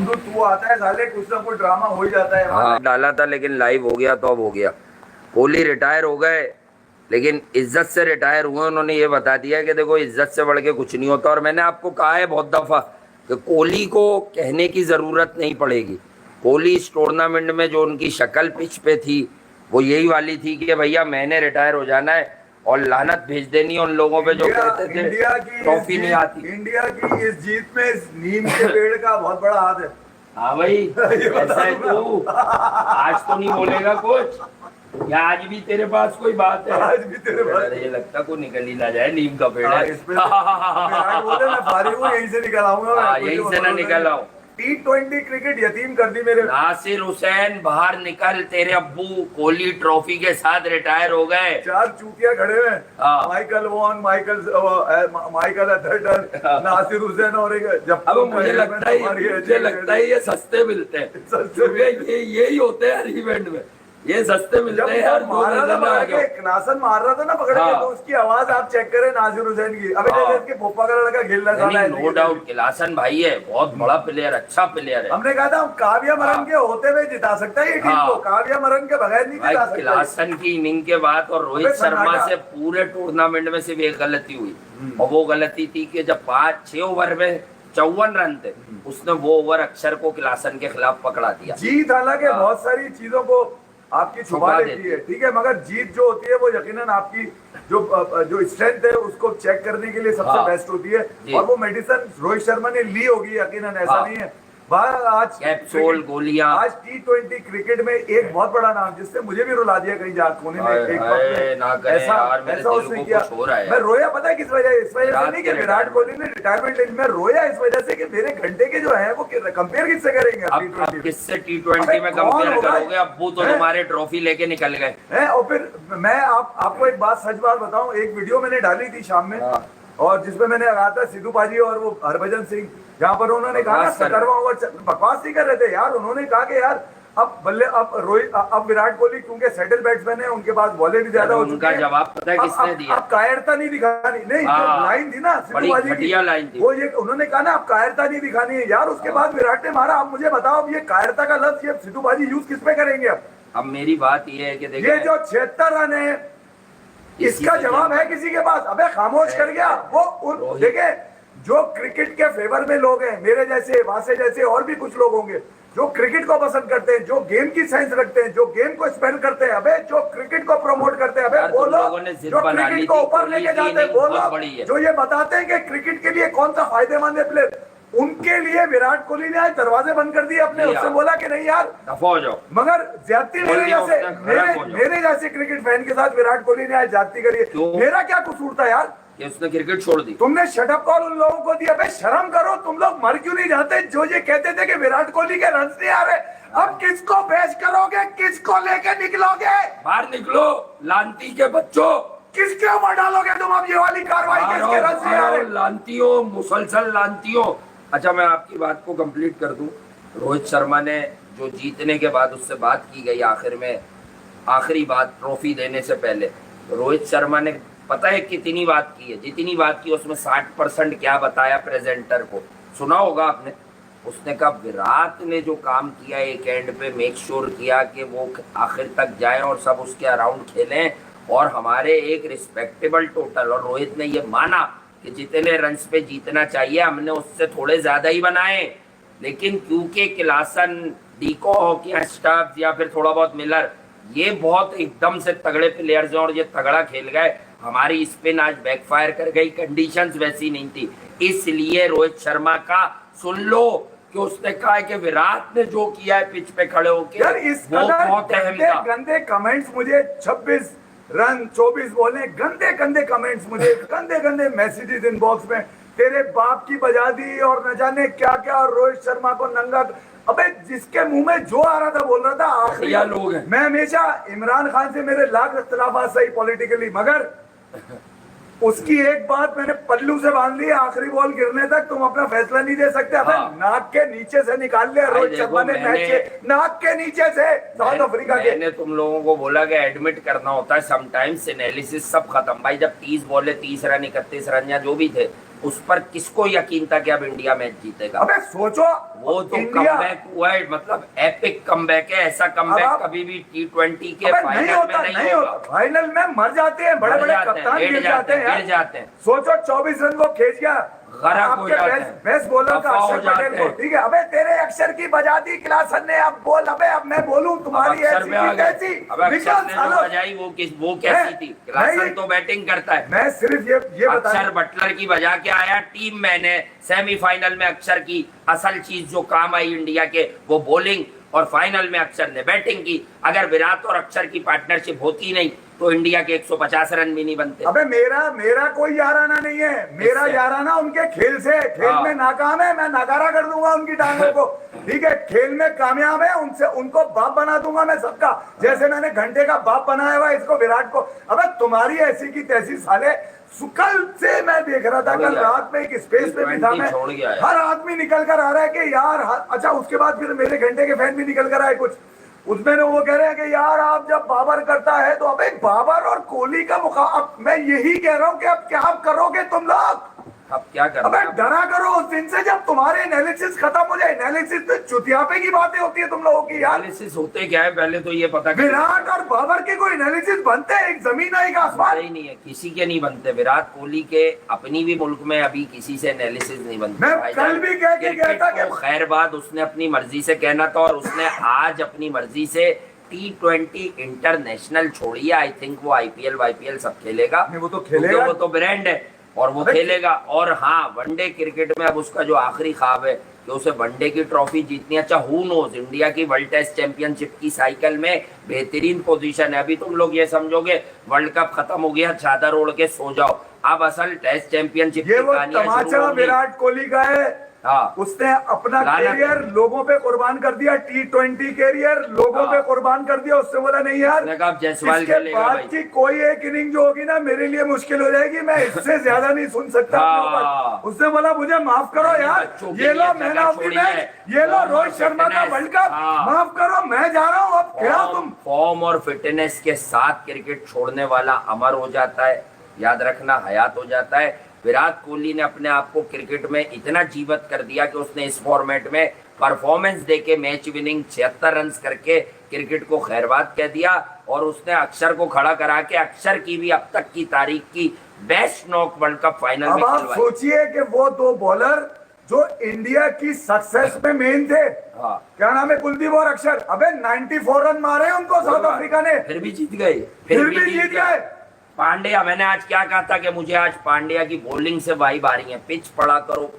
तू आता है साले, कुछ ना कुछ ड्रामा हो ही जाता है। हाँ डाला था लेकिन लाइव हो गया तो अब हो गया। कोहली रिटायर हो गए लेकिन इज्जत से रिटायर हुए। उन्होंने ये बता दिया कि देखो इज्जत से बढ़ के कुछ नहीं होता। और मैंने आपको कहा है बहुत दफा कि कोहली को कहने की जरूरत नहीं पड़ेगी। कोहली इस टूर्नामेंट में जो उनकी शक्ल पिच पे थी वो यही वाली थी कि भैया मैंने रिटायर हो जाना है और लानत भेज देनी उन लोगों पे जो कहते थे ट्रॉफी नहीं आती। इंडिया की इस जीत में इस नीम के पेड़ का बहुत बड़ा हाथ है। हाँ भाई ऐसा है तू आज तो नहीं बोलेगा कुछ या आज भी तेरे पास कोई बात है? आज भी तेरे पास अरे ये लगता को निकल ही ना जाए, नीम का पेड़ है। मैं फारिग हूँ, यहीं से निकल आऊंगा। यहीं से ना निकल आओ। T20 क्रिकेट यतीम कर दी मेरे। नासिर हुसैन बाहर निकल, तेरे अब्बू कोहली ट्रॉफी के साथ रिटायर हो गए। 4 चूतिया खड़े हुए, हाँ। Michael Vaughan, Michael Atherton, Nasser Hussain और एक जब अब मुझे लगता है ये सस्ते मिलते हैं, क्योंकि ये यही होते हैं हर इवेंट में, ये सस्ते मिलते हैं यार। नासन मार रहा था ना पकड़ के, तो उसकी आवाज आप चेक करें नासिर हुसैन की। अबे इसके पोपा का लड़का खेल रहा था। नो डाउट किलासन भाई है, बहुत बड़ा प्लेयर, अच्छा प्लेयर है। हमने कहा था काव्या मरन के होते हुए जिता सकता है ये टीम को, काव्या मरन के बगैर नहीं जिता सकता। किलासन की इनिंग के बाद और रोहित शर्मा से पूरे टूर्नामेंट में सिर्फ एक गलती हुई, और वो गलती थी कि जब 5-6 ओवर में 54 रन थे, उसने वो ओवर अक्षर को किलासन के खिलाफ पकड़ा दिया। जीत हालांकि बहुत सारी चीजों को आपकी छुपा देती है, ठीक है, मगर जीत जो होती है वो यकीनन आपकी जो स्ट्रेंथ है उसको चेक करने के लिए सबसे बेस्ट होती है। और वो मेडिसिन रोहित शर्मा ने ली होगी यकीनन, ऐसा नहीं है। आज कैप्सूल गोलियां, आज T20 क्रिकेट में एक बहुत बड़ा नाम जिससे मुझे भी रुला दिया कहीं जा कोने में, एक ऐसा उसने किया। मैं रोया, पता है किस वजह? इस वजह से नहीं कि विराट कोहली ने रिटायरमेंट, में रोया इस वजह से कि मेरे घंटे के जो है वो कंपेयर किससे करेंगे? अब किससे T20 में कंपेयर करोगे? अब्बू तो तुम्हारे ट्रॉफी लेके निकल गए हैं। और फिर मैं आपको एक बात, सच बात बताऊं, एक वीडियो मैंने डाली थी शाम में, और जिसमें मैंने कहा था सिद्धू पाजी और वो हरभजन सिंह, जहाँ पर उन्होंने कहा 17वां ओवर, बकवास नहीं कर रहे थे यार। उन्होंने कहा कि यार अब विराट कोहली क्योंकि सेटल बैट्समैन है, उनके पास बॉलें भी ज्यादा हो चुकी है। जवाब पता है किसने दिया? अब कायरता नहीं दिखानी, नहीं लाइन थी ना सिद्धू पाजी की, लाइन थी वो ये उन्होंने कहा ना अब कायरता नहीं दिखानी है यार। उसके बाद विराट ने मारा। अब मुझे बताओ, अब ये कायरता का लफ्ज ये सिद्धू पाजी यूज किस पे करेंगे? अब मेरी बात ये है कि देखिए, ये जो 76 रन है इसका जवाब है किसी के पास? अबे खामोश कर गया वो। देखे जो क्रिकेट के फेवर में लोग हैं, मेरे जैसे, वासे जैसे और भी कुछ लोग होंगे जो क्रिकेट को पसंद करते हैं, जो गेम की सेंस रखते हैं, जो गेम को स्पेंड करते हैं, अबे जो क्रिकेट को प्रमोट करते हैं, अबे वो लोग जो क्रिकेट को ऊपर लेके जाते हैं, वो लोग जो ये बताते हैं कि क्रिकेट के लिए कौन सा फायदेमंद है प्लेयर, उनके लिए विराट कोहली ने आज दरवाजे बंद कर दिए अपने। उससे बोला कि नहीं यार हो जाओ, मगर ज्यादती मेरे जैसे क्रिकेट फैन के साथ विराट कोहली ने आज ज्यादती करी है। मेरा क्या कसूर था यार? उसने क्रिकेट छोड़ दी। तुमने शटअप कॉल उन लोगों को दिया। भाई शर्म करो, तुम लोग मर क्यों नहीं जाते जो ये कहते थे कि विराट कोहली के रन नहीं आ रहे? अब किसको पेश करोगे? किसको लेके निकलोगे? बाहर निकलो लांती के बच्चों, किसके ऊपर डालोगे तुम अब ये वाली कार्रवाई? किसके रन नहीं आ रहे? लांतियों, मुसलसल लांतियों। अच्छा मैं आपकी बात को कंप्लीट कर दूं। रोहित शर्मा ने जो जीतने के बाद उससे बात की गई आखिर में, आखिरी बात ट्रॉफी देने से पहले, रोहित शर्मा ने पता है कितनी बात की है? जितनी बात की उसमें 60% क्या बताया प्रेजेंटर को, सुना होगा आपने। उसने कहा विराट ने जो काम किया एक एंड पे, मेक श्योर किया कि वो आखिर तक जाए और सब उसके अराउंड खेलें और हमारे एक रिस्पेक्टेबल टोटल। और रोहित ने ये माना कि जितने रन्स पे जीतना चाहिए हमने उससे थोड़े ज्यादा ही बनाए, लेकिन क्योंकि किलासन, डीको हॉकी स्टाफ या फिर थोड़ा बहुत मिलर, ये बहुत एकदम से तगड़े प्लेयर्स हैं और ये तगड़ा खेल गए, हमारी स्पिन आज बैकफायर कर गई, कंडीशंस वैसी नहीं थी। इसलिए रोहित शर्मा का सुन लो कि उसने कहा कि विराट ने जो किया है पिच पे खड़े होकर, यार इस गंदे कमेंट्स मुझे 26 रन 24 बॉलें, गंदे कमेंट्स मुझे, गंदे मैसेजेस इनबॉक्स में, तेरे बाप की बजा दी और न जाने क्या क्या, और रोहित शर्मा को नंगा। अबे जिसके मुंह में जो आ रहा था बोल रहा था। आखिरी लोग हैं। मैं हमेशा इमरान खान से मेरे लाख इख्तिलाफात सही पॉलिटिकली, मगर उसकी एक बात मैंने पल्लू से बांध ली, आखिरी बॉल गिरने तक तुम अपना फैसला नहीं दे सकते। अबे नाक के नीचे से निकाल लिया रोहित शर्मा ने मैच, नाक के नीचे से साउथ अफ्रीका के। मैंने तुम लोगों को बोला कि एडमिट करना होता है समटाइम्स, एनालिसिस सब खत्म भाई। जब 30 बॉले 30 रन 31 रन या जो भी थे, उस पर किसको यकीन था कि अब इंडिया मैच जीतेगा? अबे सोचो, वो तो इंडिया कमबैक हुआ है, मतलब एपिक कमबैक है। ऐसा अब कमबैक आप- कभी भी T20 के अबे फाइनल नहीं में होता, नहीं नहीं होगा। होता। फाइनल में मर जाते हैं बड़े मर बड़े जाते हैं, कप्तान, गिर जाते हैं यार। गिर जाते हैं। सोचो 24 रन वो खींच गया गरक हो आपके जाते बेस्ट हैं, बेस्ट बॉलर का दफा हो अक्षर पटेल जाते को, हैं। ठीक है। अबे तेरे अक्षर की बजा दी क्लासन ने, अब बोल। अबे अब मैं बोलूं तुम्हारी अब अक्षर ऐसी पे आ की गए। तैसी, अब अक्षर विकास ने जो सालो। बजाई वो कैसी थी? क्लासन नहीं, तो बैटिंग करता है। मैं सिर्फ ये बता अक्षर बटलर की बजा के आया। टीम मैंने सेमीफाइनल में अक्षर की असल चीज जो काम आई इंडिया के, वो बॉलिंग, और फाइनल में अक्षर ने बैटिंग की। अगर विराट और अक्षर की पार्टनरशिप होती नहीं तो इंडिया के 150 रन भी नहीं बनते। अबे मेरा कोई याराना नहीं है, मेरा किससे? याराना उनके खेल से। खेल हाँ। में नाकाम है, मैं नकारा कर दूंगा उनकी टांगों को, ठीक है। खेल में कामयाब है, उनसे उनको बाप बना दूंगा मैं सबका, जैसे मैंने घंटे का बाप बनाया हुआ इसको, विराट को। अबे तुम्हारी ऐसी की तैसी साले। कल से मैं देख रहा था, कल रात में एक स्पेस पे भी था मैं, छोड़ गया है। हर आदमी निकल कर आ रहा है कि यार अच्छा, उसके बाद फिर मेरे घंटे के फैन भी निकल कर आए कुछ, उसमें वो कह रहे हैं कि यार आप जब बाबर करता है तो अबे बाबर और कोहली का अब मैं यही कह रहा हूँ कि अब क्या करोगे तुम लोग? अब क्या अबे करना? डरा करो उस दिन से जब तुम्हारे एनालिसिस खत्म हो जाए। एनालिसिस में चुतियापे की बातें होती है तुम लोगों की यार। एनालिसिस होते क्या है पहले तो ये पता विराट और बाबर के कोई एनालिसिस बनते हैं? एक जमीन है एक आसमान। ही नहीं है, किसी के नहीं बनते। विराट कोहली के अपनी भी मुल्क में अभी किसी से एनालिसिस नहीं बनते। मैं भाईजान, कल भी कह के गया था क्रिकेट कि को खैर बात उसने अपनी मर्जी से कहना था, और उसने आज अपनी मर्जी से T20 इंटरनेशनल छोड़िए। आई थिंक वो IPL सब खेलेगा। नहीं, वो तो क्योंकि खेलेगा। वो तो ब्रांड है और वो अबे, खेलेगा। और हाँ, वनडे क्रिकेट में अब उसका जो आखिरी ख्वाब है कि उसे वनडे की ट्रॉफी जीतनी। अच्छा, हु नोज, इंडिया की वर्ल्ड टेस्ट चैंपियनशिप की साइकिल में बेहतरीन पोजीशन है। अभी तुम लोग ये समझोगे वर्ल्ड कप खत्म हो गया, चादर ओढ़ के सो जाओ। अब असल टेस्ट चैंपियनशिप ये की वो कहानियां शुरू तमाचा होंगी। विराट कोहली का है। हाँ, उसने अपना लानत है। करियर लोगों पे कुर्बान कर दिया, T20 करियर लोगों हाँ। पे कुर्बान कर दिया। उससे बोला नहीं यार, उसने कहा अब जायसवाल इसके खेलेगा बाद भाई। की कोई एक इनिंग जो होगी ना मेरे लिए मुश्किल हो जाएगी, मैं इससे ज्यादा नहीं सुन सकता अपने हाँ। ऊपर। उसने बोला मुझे माफ करो यार, बच्चों के ये लिए लो जगह मैन ऑफ द छोड़ी मैच, है। ये लो फॉर्म रोहित और शर्मा का फिटनेस। वर्ल्ड कप, हाँ। माफ करो मैं जा रहा हूँ, अब क्या तुम। फॉर्म और फिटनेस के साथ क्रिकेट छोड़ने वाला अमर हो जाता है, याद रखना, हयात हो जाता है। विराट कोहली ने अपने आप को क्रिकेट में इतना जीवत कर दिया कि उसने इस फॉर्मेट में परफॉर्मेंस देके मैच विनिंग 76 रन करके क्रिकेट को खैरबाद कह दिया। और उसने अक्षर को खड़ा करा के अक्षर की भी अब तक की तारीख की best knock world cup final में अब आप खिलवाई। सोचिए कि वो दो बॉलर जो इंडिया की सक्सेस में मेन थे, हाँ। क्या नाम है, कुलदीप और अक्षर। अबे 94 रन मारे उनको साउथ अफ्रीका ने, फिर भी जीत गए। फिर भी जीत गए। पांड्या, मैंने आज क्या कहा था कि मुझे आज पांड्या की बॉलिंग से वाइब आ रही है। पिच पढ़ा करो,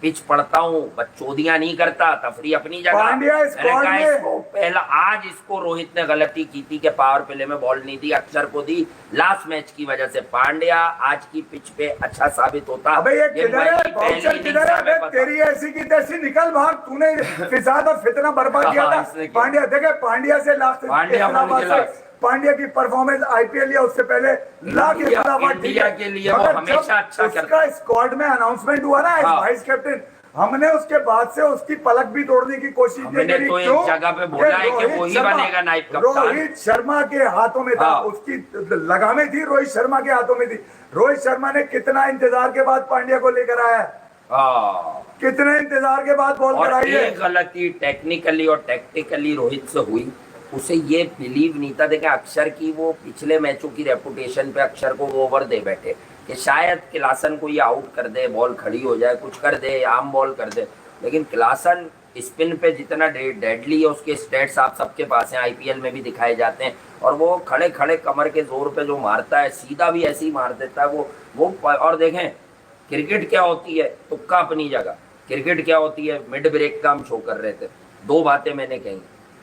पिच पढ़ता हूँ, बच्चोदियां नहीं करता, तफरी अपनी जगह। पांड्या मैंने स्क्वाड कहा में- इसको पहला, आज इसको रोहित ने गलती की थी कि पावर प्ले में बॉल नहीं दी, अक्षर को दी लास्ट मैच की वजह से। पांड्या आज की पिच पे अच्छा साबित होता। अबे ये किधर मुंबई है, की पहली बाउंसर innings किधर है? हमें अबे पता। तेरी ऐसी की तैसी, निकल भाग, तूने फिसाद और फितना बर्बाद किया हाँ, था। इसने किया। पांड्या देखे, पांड्या से लाख पांड्या इस्लामाबाद के से लाख। पांड्या की परफॉर्मेंस IPL या उससे पहले लाख इंडिया- इस्लामाबाद, ठीक इंडिया है। के लिए वो मगर हमेशा जब अच्छा करता उसका स्क्वाड में अनाउंसमेंट हुआ ना एज हाँ। वाइस कैप्टन, हमने उसके बाद से उसकी पलक भी तोड़ने की कोशिश हमने नहीं करी। तो एक क्यों? जगह पे बोला है कि रोहित वो ही शर्मा- बनेगा नायब कप्तान। रोहित शर्मा के हाथों में था, हाँ। उसकी लगामें थी रोहित शर्मा के हाथों में थी। रोहित शर्मा ने कितना इंतजार के बाद पांड्या को लेकर आया, हाँ। कितने इंतजार के बाद बॉल और कराई है। एक गलती टेक्निकली और टैक्टिकली रोहित से हुई, उसे ये बिलीव नहीं था। देखें, अक्षर की वो पिछले मैचों की रेपुटेशन पे अक्षर को वो ओवर दे बैठे कि शायद क्लासन को ये आउट कर दे, बॉल खड़ी हो जाए, कुछ कर दे, आम बॉल कर दे। लेकिन क्लासन स्पिन पे जितना डेडली है, उसके स्टेट्स आप सबके पास हैं, IPL में भी दिखाए जाते हैं। और वो खड़े खड़े कमर के जोर पे जो मारता है, सीधा भी ऐसे ही मार देता है वो। और देखें क्रिकेट क्या होती है, तुक्का अपनी जगह। क्रिकेट क्या होती है, मिड ब्रेक का हम शो कर रहे थे, दो बातें मैंने कही।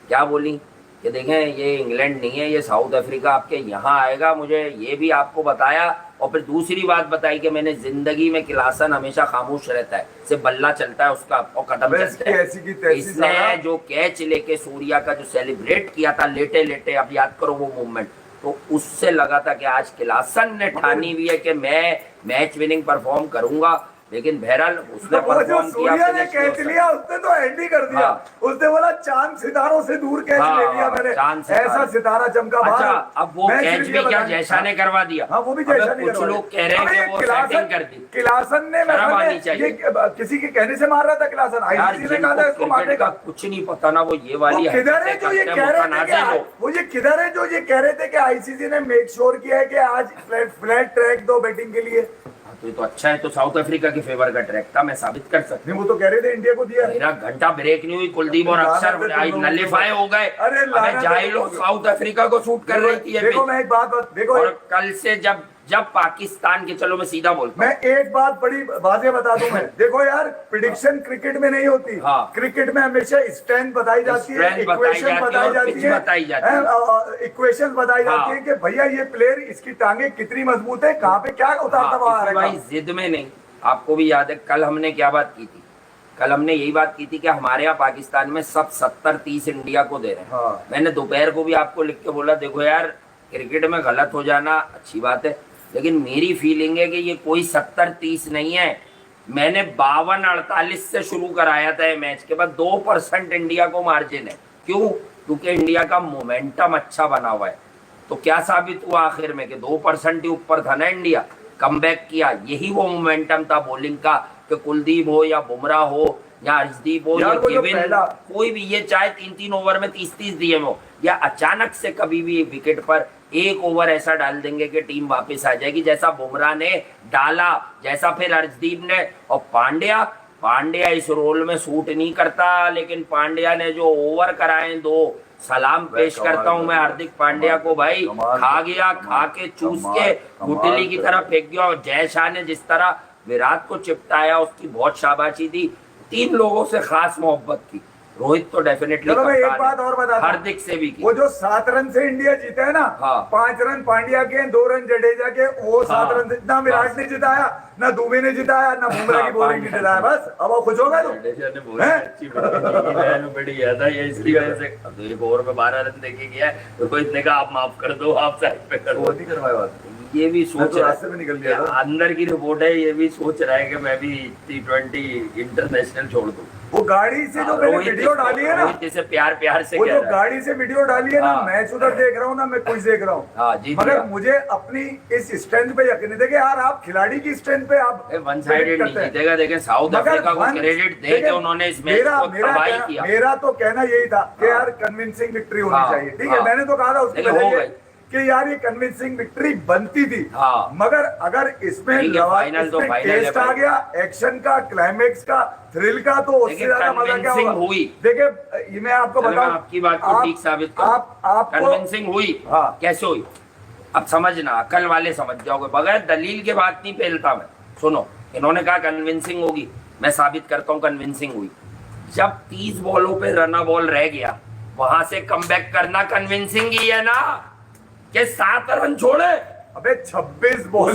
क्या बोली कि देखें ये इंग्लैंड नहीं है, ये साउथ अफ्रीका आपके यहाँ आएगा, मुझे ये भी आपको बताया। और फिर दूसरी बात बताई कि मैंने जिंदगी में क्लासन हमेशा खामोश रहता है, सिर्फ बल्ला चलता है उसका और कदम बस चलते हैं। ऐसी की तैसी इसने साला। जो कैच लेके सूर्या का जो सेलिब्रेट किया था लेटे लेटे, अब याद करो वो मूवमेंट, तो उससे लगा था कि आज क्लासन ने ठानी हुई है कि मैं मैच विनिंग परफॉर्म करूंगा। लेकिन बहरहाल उसने तो वो जो परफॉर्म किया, सूर्या ने finish नहीं हो कैच लिया उसने तो एंड ही कर दिया। हाँ। उसने बोला चांद सितारों से दूर कैच हाँ, ले लिया मैंने, चांद सितारे। ऐसा सितारा चमका बाहर। अच्छा, अब वो मैं कैच सिर्फ भी ये क्या बताऊं- जैसा ने करवा दिया। हाँ वो भी अबे जैसा नहीं कुछ करवा लोग दिया। कह रहे हैं अबे कि ये वो क्लासन- सेटिंग कर दी। क्लासन ने शर्म आनी ये चाहिए। किसी के कहने से मार रहा था क्लासन, यार आईसीसी ने कहा था इसको जिनको मारने क्रिकेट का। का कुछ नहीं पता ना, वो ये वाली वो किधर है जो ये कह रहे थे मुतनाज़िर लोग। कि वो ये किधर है जो ये कह रहे थे कि आईसीसी ने मेक श्योर किया है कि आज फ्लैट ट्रैक दो बैटिंग के लिए। हाँ, तो ये तो अच्छा है, तो साउथ अफ्रीका के फेवर का ट्रैक था, मैं साबित कर सकता नहीं वो तो कह रहे थे इंडिया को दिया हूँ। है। मेरा घंटा ब्रेक नहीं हुई, कुलदीप और लानत है अक्षर तुम लोगों को। नलीफाई हो गए। अरे अबे लानत है जाहिलो, तुम लोगों को। साउथ अफ्रीका को शूट कर रही थी ये देखो पिच। मैं एक बात देखो और कल से जब पाकिस्तान के, चलो मैं सीधा बोलता हूँ, मैं एक बात बड़ी वाज़ेह बता दूं मैं। देखो यार प्रिडिक्शन क्रिकेट में नहीं होती। हाँ। क्रिकेट में हमेशा स्ट्रेंथ बताई जाती है, Strength बताई इक्वेशन जाती है बताई और जाती pitch है, बताई जाती है। इक्वेशन बताई हाँ। जाती है कि भैया ये प्लेयर इसकी टांगे कितनी मजबूत है, कहाँ पे क्या उतार हाँ, दबाव आ इसी रहा है। भाई जिद में नहीं। आपको भी याद है कल हमने क्या बात की थी? कल हमने यही बात की थी कि हमारे यहाँ पाकिस्तान में सब 70-30 इंडिया को दे रहे हैं। हाँ। मैंने दोपहर को भी आपको लिख के बोला, देखो यार क्रिकेट में गलत हो जाना अच्छी बात है, लेकिन मेरी फीलिंग है कि ये कोई 70-30 नहीं है। मैंने 52-48 से शुरू कराया था ये मैच के बाद, 2% इंडिया को मार्जिन है। क्यों? क्योंकि इंडिया का मोमेंटम अच्छा बना हुआ है। तो क्या साबित हुआ आखिर में कि 2% ही ऊपर था ना इंडिया, कमबैक किया। यही वो मोमेंटम था बॉलिंग का, कि कुलदीप हो या बुमराह हो या अर्शदीप हो या यार वो जो गिविन, पहला- कोई भी, ये चाहे 3-3 ओवर में 30-30 दिए हो, या अचानक से कभी भी विकेट पर एक ओवर ऐसा डाल देंगे कि टीम वापस आ जाएगी, जैसा बुमराह ने डाला, जैसा फिर अर्शदीप ने। और पांड्या इस रोल में सूट नहीं करता, लेकिन पांड्या ने जो ओवर कराए 2, सलाम पेश करता हूं मैं हार्दिक पांड्या को भाई। खा गया, खा के चूस के गुटली की तरह फेंक दिया। और जय शाह ने जिस तरह विराट को चिपटाया, उसकी बहुत शाबाशी थी। 3 लोगों से खास मोहब्बत की, रोहित तो डेफिनेटली, चलो मैं एक बात और बता दूं। हार्दिक से भी की। वो जो 7 रन से इंडिया जीते है ना, हाँ। 5 रन पांड्या के, 2 रन जडेजा के, वो 7 हाँ। रन से ना विराट ने जिताया, ना दुबे ने जिताया, ना बुमराह की बॉलिंग ने जिताया। बस अब वो खुश हो गए तुम। जडेजा ने बॉलिंग हैं? अच्छी मैंने बड़ी याद है, ये इसकी वजह से। अब तो एक ओवर में 12 रन देके गया है, तो कोई ने कहा आप माफ कर दो, आप साइड पे कर दो। बहुत ही करवाए बात। ये भी मैं सोच तो रहा रास्ते में निकल गया है, था। अंदर की रिपोर्ट है, ये भी सोच रहा है कि मैं भी T20 इंटरनेशनल छोड़ दूं। वो गाड़ी से जो मैंने वीडियो डाली है ना, रोहित इसे प्यार से वो कह जो रहा है। गाड़ी से वीडियो डाली है ना, हाँ। मैच उधर देख रहा हूँ ना, मैं कुछ देख रहा हाँ, हूँ, जीत मगर गया। मुझे अपनी इस स्ट्रेंथ पे यकीन है। देखिए यार आप खिलाड़ी की स्ट्रेंथ पे आप वन साइडेड नहीं जीतेगा। देखें साउथ मगर अफ्रीका को वन- क्रेडिट दे के देखिए, उन्होंने इस मैच को तबाही किया। मेरा तो कहना यही था कि हाँ। यार कन्विंसिंग विक्ट्री होनी हाँ, चाहिए। ठीक है, हाँ। मैंने तो कहा था उसकी लेकिन हो वजह ये गई। कि यार ये कन्विंसिंग विक्ट्री बनती थी। हाँ। मगर अगर इसमें ठीक है, फाइनल तो फाइनल है टेस्ट आ भाई। गया, एक्शन का, क्लाइमेक्स का, थ्रिल का, तो उससे देखिए, ज्यादा मजा क्या convincing होगा? हुई। देखिए ये मैं आपको चलो, मैं बताऊं, आपकी बात को ठीक साबित करूं। आपको कन्विंसिंग हुई। हाँ। कैसे हुई? अब समझना, अकल वाले समझ जाओगे, बगैर दलील के बात नहीं फैलता मैं। सुनो, इन्होंने कहा कन्विंसिंग होगी, मैं साबित करता हूँ कन्विंसिंग हुई। जब 30 बॉलों पे रन बॉल रह गया, वहां से कमबैक करना कन्विंसिंग ही है ना, कि 7 रन छोड़े। अबे 26 बॉल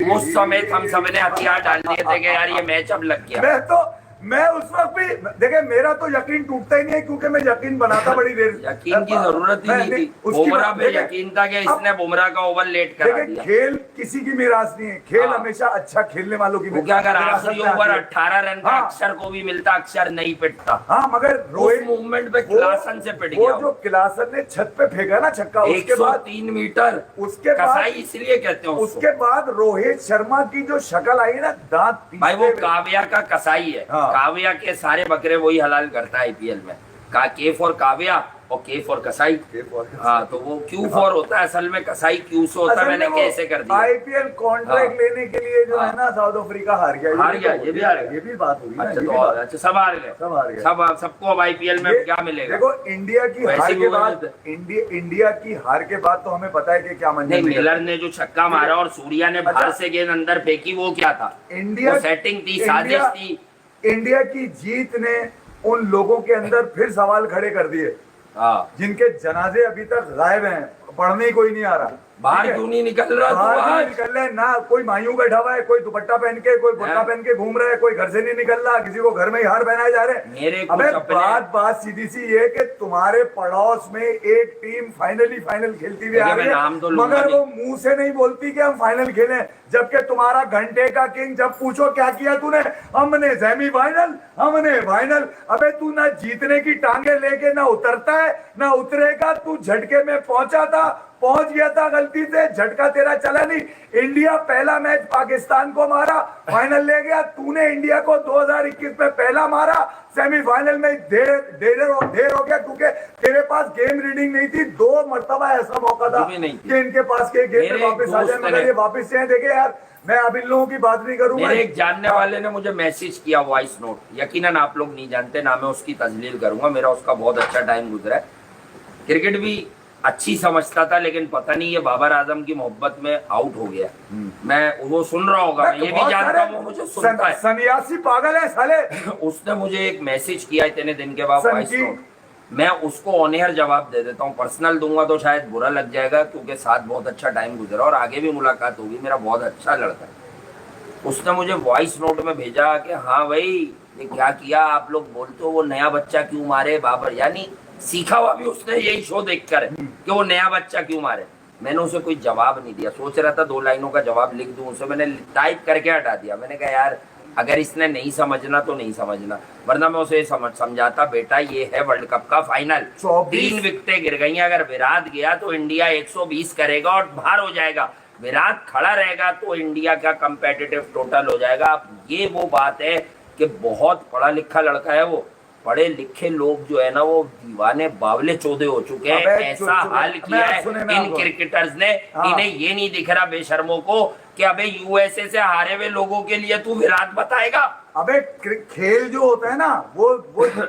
मुझ समेत हम सबने हथियार डाल दिए थे कि यार ये मैच अब लग गया। मैं उस वक्त भी देखिए, मेरा तो यकीन टूटता ही नहीं है, क्योंकि मैं यकीन बनाता बड़ी देर। यकीन की जरूरत ही नहीं थी। बुमराह पे यकीन था कि इसने बुमराह का ओवर लेट करा देखिए दिया। खेल किसी की मिराज नहीं है, खेल हाँ। हमेशा अच्छा खेलने वालों की वो क्या अगर विरासत आखिरी में ओवर आती है। 18 रन का हाँ। अक्षर को भी मिलता, अक्षर नहीं पिटता। हाँ मगर उस मूवमेंट पे क्लासन से पिट गया। वो जो क्लासन ने छत पे फेंका ना छक्का, उसके बाद 103 मीटर उसके बाद कसाई इसलिए कहते हैं उसको। उसके बाद रोहित शर्मा की जो शक्ल आई ना, दांत भाई वो पीसते हुए। काव्या का कसाई है। हाँ। काव्या के सारे बकरे वही हलाल करता है आईपीएल में। के फॉर काव्या और के फॉर कसाई। हाँ, तो वो क्यू फॉर होता है असल में, कसाई क्यू से होता है। असल में मैंने वो कैसे कर दिया। आईपीएल कॉन्ट्रैक्ट हाँ। लेने के लिए जो हाँ। है ना, साउथ अफ्रीका हार गया। हार गया, ये भी हार गया। ये भी बात हुई ना, अच्छा, ये तो भी बात- अच्छा, सब हार गए। सब हार गए। सबको अब आईपीएल में ये- क्या मिलेगा? देखो इंडिया की वैसे हार भी के वो बाद, इंडिया की हार के बाद तो हमें पता है कि क्या नहीं, मंजर मिलर ने जो छक्का मारा और सूर्या ने बाहर से गेंद अंदर फेंकी, वो क्या था? इंडिया वो सेटिंग थी, साजिश थी। इंडिया की जीत ने उन लोगों के अंदर फिर सवाल खड़े कर दिए हाँ, जिनके जनाजे अभी तक गायब हैं। पढ़ने कोई नहीं आ रहा, बाहर ठीक है? क्यों नहीं निकल रहा बाहर तू नहीं आज? निकल रहे ना, कोई मायूं बैठा हुआ है, कोई दुपट्टा पहन के, कोई बुर्का हाँ। पहन के घूम रहा है, कोई घर से नहीं निकल रहा, किसी को घर में ही हार पहनाए जा रहे मेरे हैं। कुछ अबे अपने- बात सीधी सी ये कि तुम्हारे पड़ोस में एक टीम फाइनल खेलती हुई आ देखिए, रही मैं नाम तो है, लूंगा मगर नहीं। वो मुंह से नहीं बोलती कि हम फाइनल खेलें, जबकि तुम्हारा घंटे का किंग, जब पूछो क्या किया तूने, हमने सेमीफाइनल, हमने फाइनल। अबे तू ना जीतने की टांगे लेके ना उतरता है ना उतरेगा, तू झटके में पहुंच गया था गलती से, झटका तेरा चला नहीं। इंडिया पहला मैच पाकिस्तान को मारा, फाइनल ले गया, तूने इंडिया को 2021 में पहला मारा, सेमीफाइनल में देर हो गया, क्योंकि तेरे पास गेम रीडिंग नहीं थी। 2 मरतबा ऐसा मौका था भी नहीं थी। कि इनके पास के गेम मेरे में वापस आ जाए, दोस्त मगर ने- ये वापस से देखे यार, मैं अब इन लोगों की बात नहीं करूंगा। मेरे एक जानने वाले ने मुझे मैसेज किया वॉइस नोट, यकीनन आप लोग नहीं जानते, ना मैं उसकी तजलील करूंगा, मेरा उसका बहुत अच्छा टाइम गुजरा है, क्रिकेट भी अच्छी समझता था, लेकिन पता नहीं ये बाबर आजम की मोहब्बत में आउट हो गया। मैं वो सुन रहा होगा, मैं ये भी जानता हूँ वो मुझे सुनता है। सन्यासी पागल है साले। उसने मुझे एक मैसेज किया इतने दिन के बाद वॉइस संकी- नोट, मैं उसको ऑन एयर जवाब दे देता हूँ, पर्सनल दूंगा तो शायद बुरा लग जाएगा, क्योंकि साथ बहुत अच्छा टाइम गुजरा और आगे भी मुलाकात होगी, मेरा बहुत अच्छा लड़का है। उसने मुझे वॉइस नोट में भेजा कि हाँ भाई ये क्या किया आप लोग, बोलते हो वो नया बच्चा क्यों मारे बाबर, यानी सीखा हुआ भी उसने यही शो देखकर है कि वो नया बच्चा क्यों मारे। मैंने उसे कोई जवाब नहीं दिया, सोच रहा था 2 लाइनों का जवाब लिख दूं, उसे मैंने टाइप करके हटा दिया। मैंने कहा यार अगर इसने नहीं समझना तो नहीं समझना, वरना मैं उसे समझाता बेटा ये है वर्ल्ड कप का फाइनल, 3 विकेटें गिर गई, अगर विराट गया तो इंडिया 120 करेगा और बाहर हो जाएगा, विराट खड़ा रहेगा तो इंडिया का कंपेटिटिव टोटल हो जाएगा। अब ये वो बात है कि बहुत पढ़ा लिखा लड़का है वो, पढ़े लिखे लोग जो है ना वो दीवाने बावले चौधे हो चुके हैं, अबे ऐसा हाल किया है इन क्रिकेटर्स ने, इन्हें ये नहीं दिख रहा बेशर्मों को कि अबे यूएसए से हारे हुए लोगों के लिए तू विराट बताएगा। अबे खेल जो होता है ना वो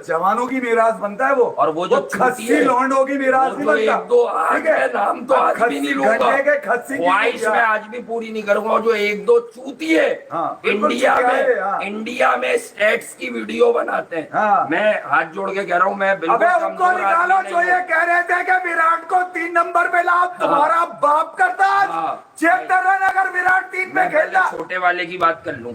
जवानों की मीरास बनता है, और वो जो खस्सी लौंडों की मीरास नहीं बनता। 1-2 आज मैं नाम तो आज भी नहीं लूंगा, घंटे के खस्सी की ख्वाहिश मैं आज भी पूरी नहीं करूंगा, और जो 1-2 चूती है बिल्कुल इंडिया में स्टेट्स की वीडियो बनाते हैं, मैं हाथ जोड़ के कह रहा हूँ मैं अबे बिल्कुल उनको कमजोर निकालो आदमी जो नहीं ये हूं। कह रहे थे कि विराट को 3 नंबर पे लाओ, तुम्हारा बाप करता आज। हाँ। 76 रन अगर विराट 3 पे मैं पहले खेलता। छोटे वाले की बात कर लूं,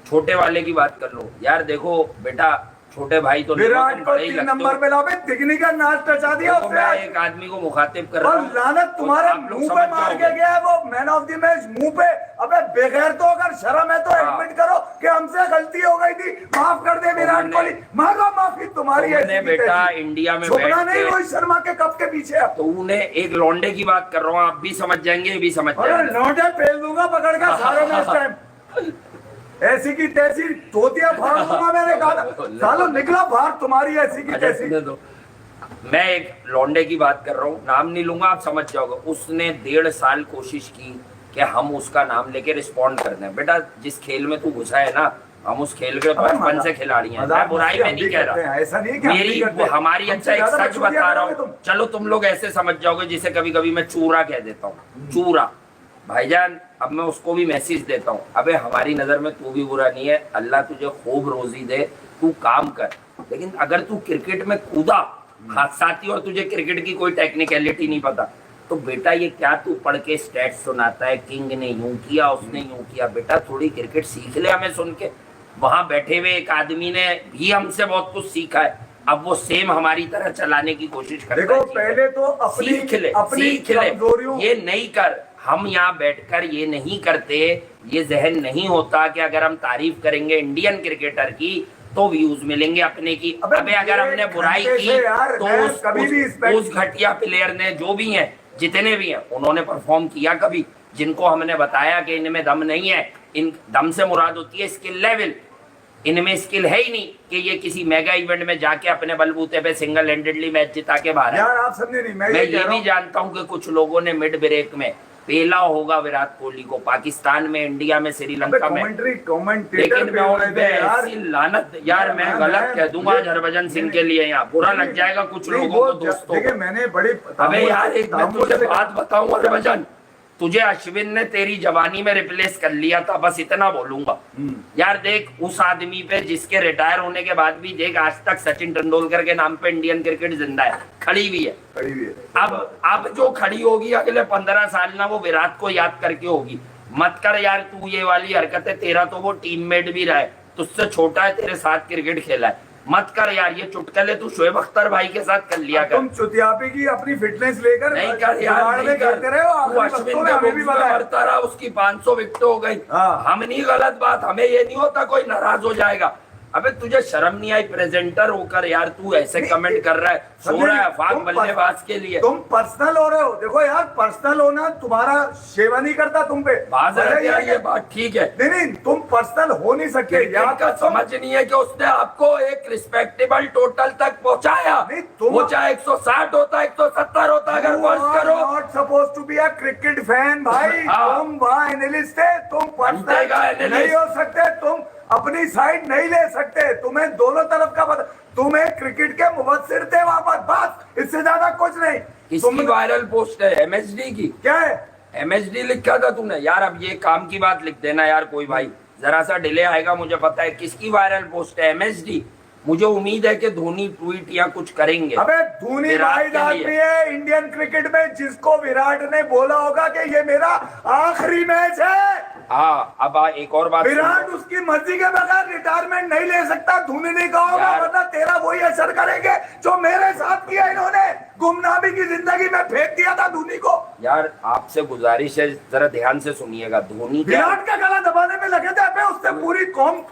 छोटे वाले की बात कर लो यार, देखो बेटा छोटे भाई तो नहीं हो, विराट तुम को बड़े ही 3 लगते हो। नंबर पे लाओ, दिखने का नाच टचा दिया तो उसने मैं आज। एक आदमी को मुखातिब कर रहा और हूं, लानत तुम्हारे आप लोग मुंह पे समझ मार के जाओगे। गया है वो मैन ऑफ द मैच मुंह पे। अबे बगैर तो अगर शर्म है तो हाँ। एडमिट करो कि हमसे गलती हो गई थी, माफ कर दे विराट मैंने- कोहली, मांगो माफी तुम्हारी तो मैंने ऐसी की बेटा तैसी। इंडिया में छुपना बैठ नहीं के- रोहित शर्मा के कप के पीछे अब। तो उन्हें एक लौंडे की बात कर रहा हूँ, आप भी समझ जाएंगे ये भी समझ अरे जाएंगे। लौंडे फेल दूंगा पकड़ कर सारे में इस टाइम, ऐसी की तैसी तोतिया फाड़ दूंगा। मैंने कहा था, सालो निकला बाहर तुम्हारी ऐसी की अच्छा, तैसी। सुनने दो। मैं एक लौंडे की बात कर रहा हूँ, नाम नहीं लूंगा, आप समझ जाओगे। उसने 1.5 साल कोशिश की कि हम उसका नाम लेके रिस्पॉन्ड कर दें। बेटा जिस खेल में तू घुसा है ना, हम उस खेल के बचपन से खिलाड़ी हैं, मैं बुराई में नहीं कह रहा, ऐसा नहीं कि हम नहीं मेरी करते। हमारी अच्छा एक ज्यादा सच मजबूरियां बता रहा करोगे हूँ, तुम। चलो तुम लोग ऐसे समझ जाओगे जिसे कभी कभी मैं चूरा कह देता हूँ, चूरा। भाईजान अब मैं उसको भी मैसेज देता हूँ, अबे हमारी नजर में तू भी बुरा नहीं है, अल्लाह तुझे खूब रोजी दे, तू काम कर, लेकिन अगर तू क्रिकेट में कूदा हादसाती और तुझे क्रिकेट की कोई टेक्निकलिटी नहीं पता, तो बेटा ये क्या तू पढ़ के स्टैट्स सुनाता है, किंग ने यूं किया उसने यूं किया। बेटा थोड़ी क्रिकेट सीख ले हमें सुन के। वहां बैठे हुए एक आदमी ने भी हमसे बहुत कुछ सीखा है, अब वो सेम हमारी तरह चलाने की कोशिश करता है। देखो पहले तो अपनी सीख ले, सीख ले, कमजोरियों ये नहीं कर। हम यहाँ बैठकर ये नहीं करते, ये जहन नहीं होता कि अगर हम तारीफ करेंगे इंडियन क्रिकेटर की तो व्यूज मिलेंगे अपने की। अबे अगर हमने बुराई की तो उस घटिया प्लेयर ने, जो भी हैं जितने भी हैं, उन्होंने परफॉर्म किया कभी? जिनको हमने बताया कि इनमें दम नहीं है, इन दम से मुराद होती है स्किल लेवल, इनमें स्किल है ही नहीं कि ये किसी मेगा इवेंट में जाके अपने बलबूते पे सिंगल हैंडेडली मैच जिता के बाहर यार आप समझे नहीं। मैं ये भी जानता हूं कि कुछ लोगों ने मिड ब्रेक में पेला होगा विराट कोहली को, पाकिस्तान में, इंडिया में, श्रीलंका में, लेकिन मैं उन पे ऐसी लानत यार मैं गलत कह दूंगा आज हरभजन सिंह के लिए, यहाँ बुरा लग जाएगा कुछ लोगों को, दोस्तों। देखिए मैंने बड़ी अबे यार एक मैं तुझे बात बताऊं हरभजन, तुझे अश्विन ने तेरी जवानी में रिप्लेस कर लिया था, बस इतना बोलूंगा। यार देख, उस आदमी पे जिसके रिटायर होने के बाद भी देख, आज तक सचिन तेंदुलकर के नाम पे इंडियन क्रिकेट जिंदा है, खड़ी हुई है। अब जो खड़ी होगी अगले 15 साल ना, वो विराट को याद करके होगी। मत कर यार तू ये वाली हरकतें, तेरा तो वो टीममेट भी रहा है, तुझसे छोटा है, तेरे साथ क्रिकेट खेला है, मत कर यार ये चुटकुले तू शोएब अख्तर भाई के साथ कर लिया कर। तुम चुतियापी की अपनी फिटनेस लेकर नहीं कर यार, नहीं कर। करते रहे हो। तू अश्विन के हमें भी बुक्स में मरता रहा, उसकी 500 विकेट हो गई। हम नहीं, गलत बात, हमें ये नहीं होता कोई नाराज हो जाएगा। अबे तुझे शर्म नहीं आई प्रेजेंटर होकर यार, तू ऐसे कमेंट कर रहा है, सो रहा है फाक बल्लेबाज के लिए। तुम पर्सनल हो रहे हो। देखो यार, पर्सनल होना तुम्हारा सेवा नहीं करता तुम पे। यार ये बात ठीक है, नहीं, तुम पर्सनल हो नहीं सकते यार। का समझ नहीं है कि उसने आपको एक रिस्पेक्टेबल टोटल तक पहुंचाया। वो चाहे 160 होता, 170 होता, अगर फर्ज करो। Not suppose to be a cricket fan भाई। तुम वहाँ एनालिस्ट है, तुम पर्सनल नहीं हो सकते, तुम अपनी साइड नहीं ले सकते, तुम्हें दोनों तरफ का पता। तुम्हें क्रिकेट के मुबस्सिर थे वहां पर, बस इससे ज्यादा कुछ नहीं। किसकी वायरल पोस्ट है? एमएचडी की। क्या है? एमएचडी लिखा था तूने यार। अब ये काम की बात लिख देना यार, कोई भाई जरा सा डिले आएगा, मुझे पता है। किसकी वायरल पोस्ट है? एमएचडी। मुझे उम्मीद है कि धोनी ट्वीट या कुछ करेंगे। अबे धोनी वाहिद आदमी है इंडियन क्रिकेट में जिसको विराट ने बोला होगा कि ये मेरा आखिरी मैच है। हाँ, अब एक और बात, विराट उसकी मर्जी के बगैर रिटायरमेंट नहीं ले सकता। धोनी ने कहा होगा, वरना तेरा वही असर करेंगे जो मेरे साथ किया इन्होंने। गुमनामी की जिंदगी में फेंक दिया था धोनी को। यार आपसे गुजारिश है, जरा ध्यान से सुनिएगा। धोनी विराट का गला दबाने में लगे थे, उसने पूरी कौम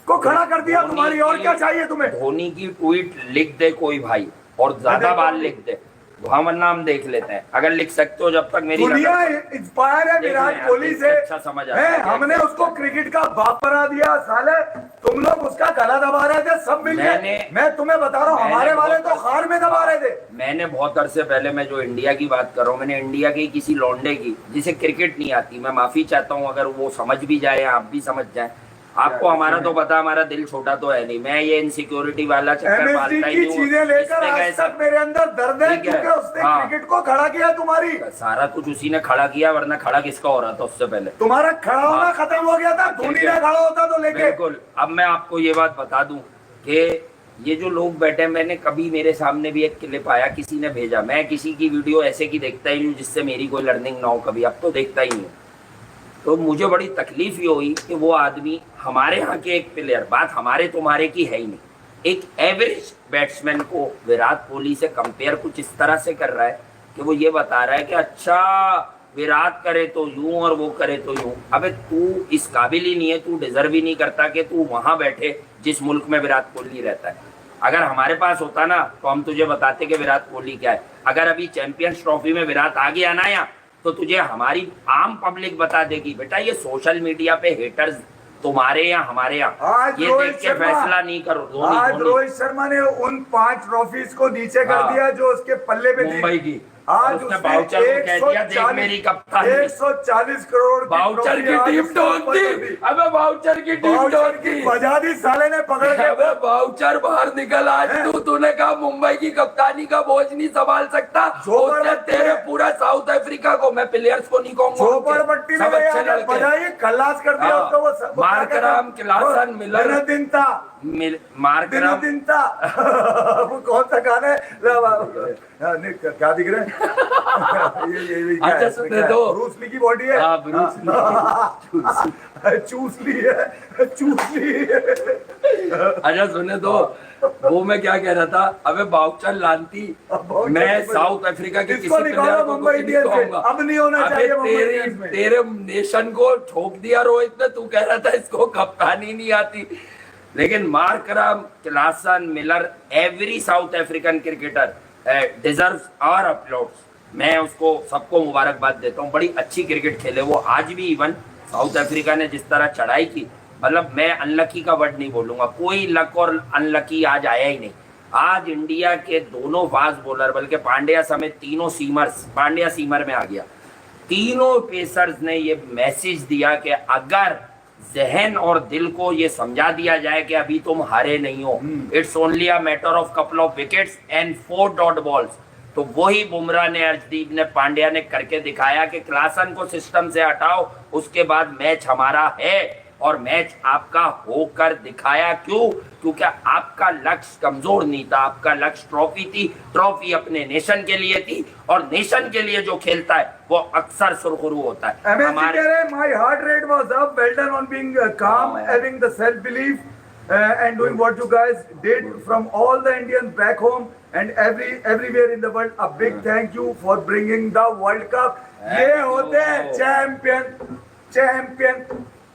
को खड़ा कर दिया तुम्हारी। और क्या चाहिए तुम्हें? धोनी की ट्वीट लिख दे कोई भाई, और ज्यादा बार लिख दे, वरना हम देख लेते हैं। अगर लिख सकते हो, जब तक मेरी दुनिया इंस्पायर है विराट कोहली से। अच्छा समझ आ रहा है। हमने उसको क्रिकेट का बाप बना दिया साले। तुम लोग उसका गला दबा रहे थे सब मिलके। मैं तुम्हें बता रहा हूँ, हमारे वाले तो खार में दबा रहे थे। मैंने बहुत अरसे पहले, मैं जो इंडिया की बात कर रहा हूँ, मैंने इंडिया के किसी लौंडे की जिसे क्रिकेट नहीं आती, मैं माफी चाहता हूँ अगर वो समझ भी जाए या आप भी समझ जाए। आपको हमारा तो पता, हमारा दिल छोटा तो है नहीं। मैं ये इनसिक्योरिटी वाला चक्कर पालता ही नहीं। चीजें लेकर आज तक मेरे अंदर दर्द है, क्योंकि उसने क्रिकेट को खड़ा किया तुम्हारी। सारा कुछ उसी ने खड़ा किया, वरना खड़ा किसका हो रहा था उससे पहले? तुम्हारा खड़ा होना खत्म हो गया था, धोनी ने खड़ा होता तो लेके। बिल्कुल। अब मैं आपको ये बात बता दूं कि ये जो लोग बैठे, मैंने कभी, मेरे सामने भी एक क्लिप आया, किसी ने भेजा, मैं किसी की वीडियो ऐसे की देखता ही नहीं जिससे मेरी कोई लर्निंग ना हो कभी, अब तो देखता ही नहीं। तो मुझे बड़ी तकलीफ ये हुई कि वो आदमी हमारे यहाँ के एक प्लेयर, बात हमारे तुम्हारे की है ही नहीं, एक एवरेज बैट्समैन को विराट कोहली से कंपेयर कुछ इस तरह से कर रहा है कि वो ये बता रहा है कि अच्छा विराट करे तो यूं और वो करे तो यूं। अबे तू इस काबिल ही नहीं है, तू डिजर्व ही नहीं करता कि तू वहां बैठे जिस मुल्क में विराट कोहली रहता है। अगर हमारे पास होता ना तो हम तुझे बताते कि विराट कोहली क्या है। अगर अभी चैंपियंस ट्रॉफी में विराट आ गया ना यहाँ, तो तुझे हमारी आम पब्लिक बता देगी बेटा ये सोशल मीडिया पे हेटर्स तुम्हारे या हमारे यहाँ, ये देख के फैसला नहीं करो। आज रोहित शर्मा ने उन 5 ट्रॉफीज को नीचे कर दिया जो उसके पल्ले पे मुंबई की। आज उसने बाउचर को कह दिया, देख मेरी कप्तान 140 करोड़ बाउचर की टीम ठोक दी। अबे बाउचर की टीम ठोक दी, बजा दी साले ने पकड़ के। अबे बाउचर बाहर निकल आज। तूने कहा मुंबई की कप्तानी का बोझ नहीं संभाल सकता, उसने तेरे पूरा साउथ अफ्रीका को, मैं प्लेयर्स को नहीं कहूंगा, झोपड़पट्टी में बजाइए खल्लास कर दिया उसको। वो मार्कराम, क्लासन, मिलर, दिन था मार्कराम, दिन था। वो कौन सा गाना है? क्या दिख रहा है? अच्छा सुनने दो, ब्रूस ली की बॉडी है। हाँ, ब्रूस ली। चूस ली है, चूस ली है। अच्छा सुनने दो, वो मैं क्या कह रहा था, अबे बाउचर लांती, मैं साउथ अफ्रीका के किसी प्लेयर को मुंबई इंडियंस में अब नहीं होना चाहिए। तेरे नेशन को ठोक दिया रोहित ने, तू कह रहा था इसको कप्तानी नहीं आती। लेकिन Markram, Klaasen, Miller, every South African cricketer deserves our uploads. मैं उसको सबको मुबारकबाद देता हूँ, बड़ी अच्छी क्रिकेट खेले वो आज भी। इवन साउथ अफ्रीका ने जिस तरह चढ़ाई की, मतलब मैं अनलकी का वर्ड नहीं बोलूंगा, कोई लक और अनलकी आज आया ही नहीं। आज इंडिया के दोनों फास्ट बॉलर, बल्कि पांड्या समेत तीनों सीमर्स, पांड्या सीमर में आ गया, तीनों पेसर्स ने ये मैसेज दिया कि अगर जहन और दिल को ये समझा दिया जाए कि अभी तुम हारे नहीं हो, it's only a matter of couple of wickets and 4 dot balls, तो वही बुमराह ने, अर्शदीप ने, पांड्या ने करके दिखाया कि क्लासन को सिस्टम से हटाओ, उसके बाद मैच हमारा है। और मैच आपका होकर दिखाया। क्यों? क्योंकि आपका लक्ष्य कमजोर नहीं था, आपका लक्ष्य ट्रॉफी थी। ट्रॉफी अपने नेशन के लिए थी, और नेशन के लिए जो खेलता है वो अक्सर सुरखरू होता है। My heart rate was up. Well done on being calm, having the self belief, and doing what you guys did from all the Indians back home and everywhere in the world. A big thank you for bringing the World Cup. ये होते हैं champion, champion,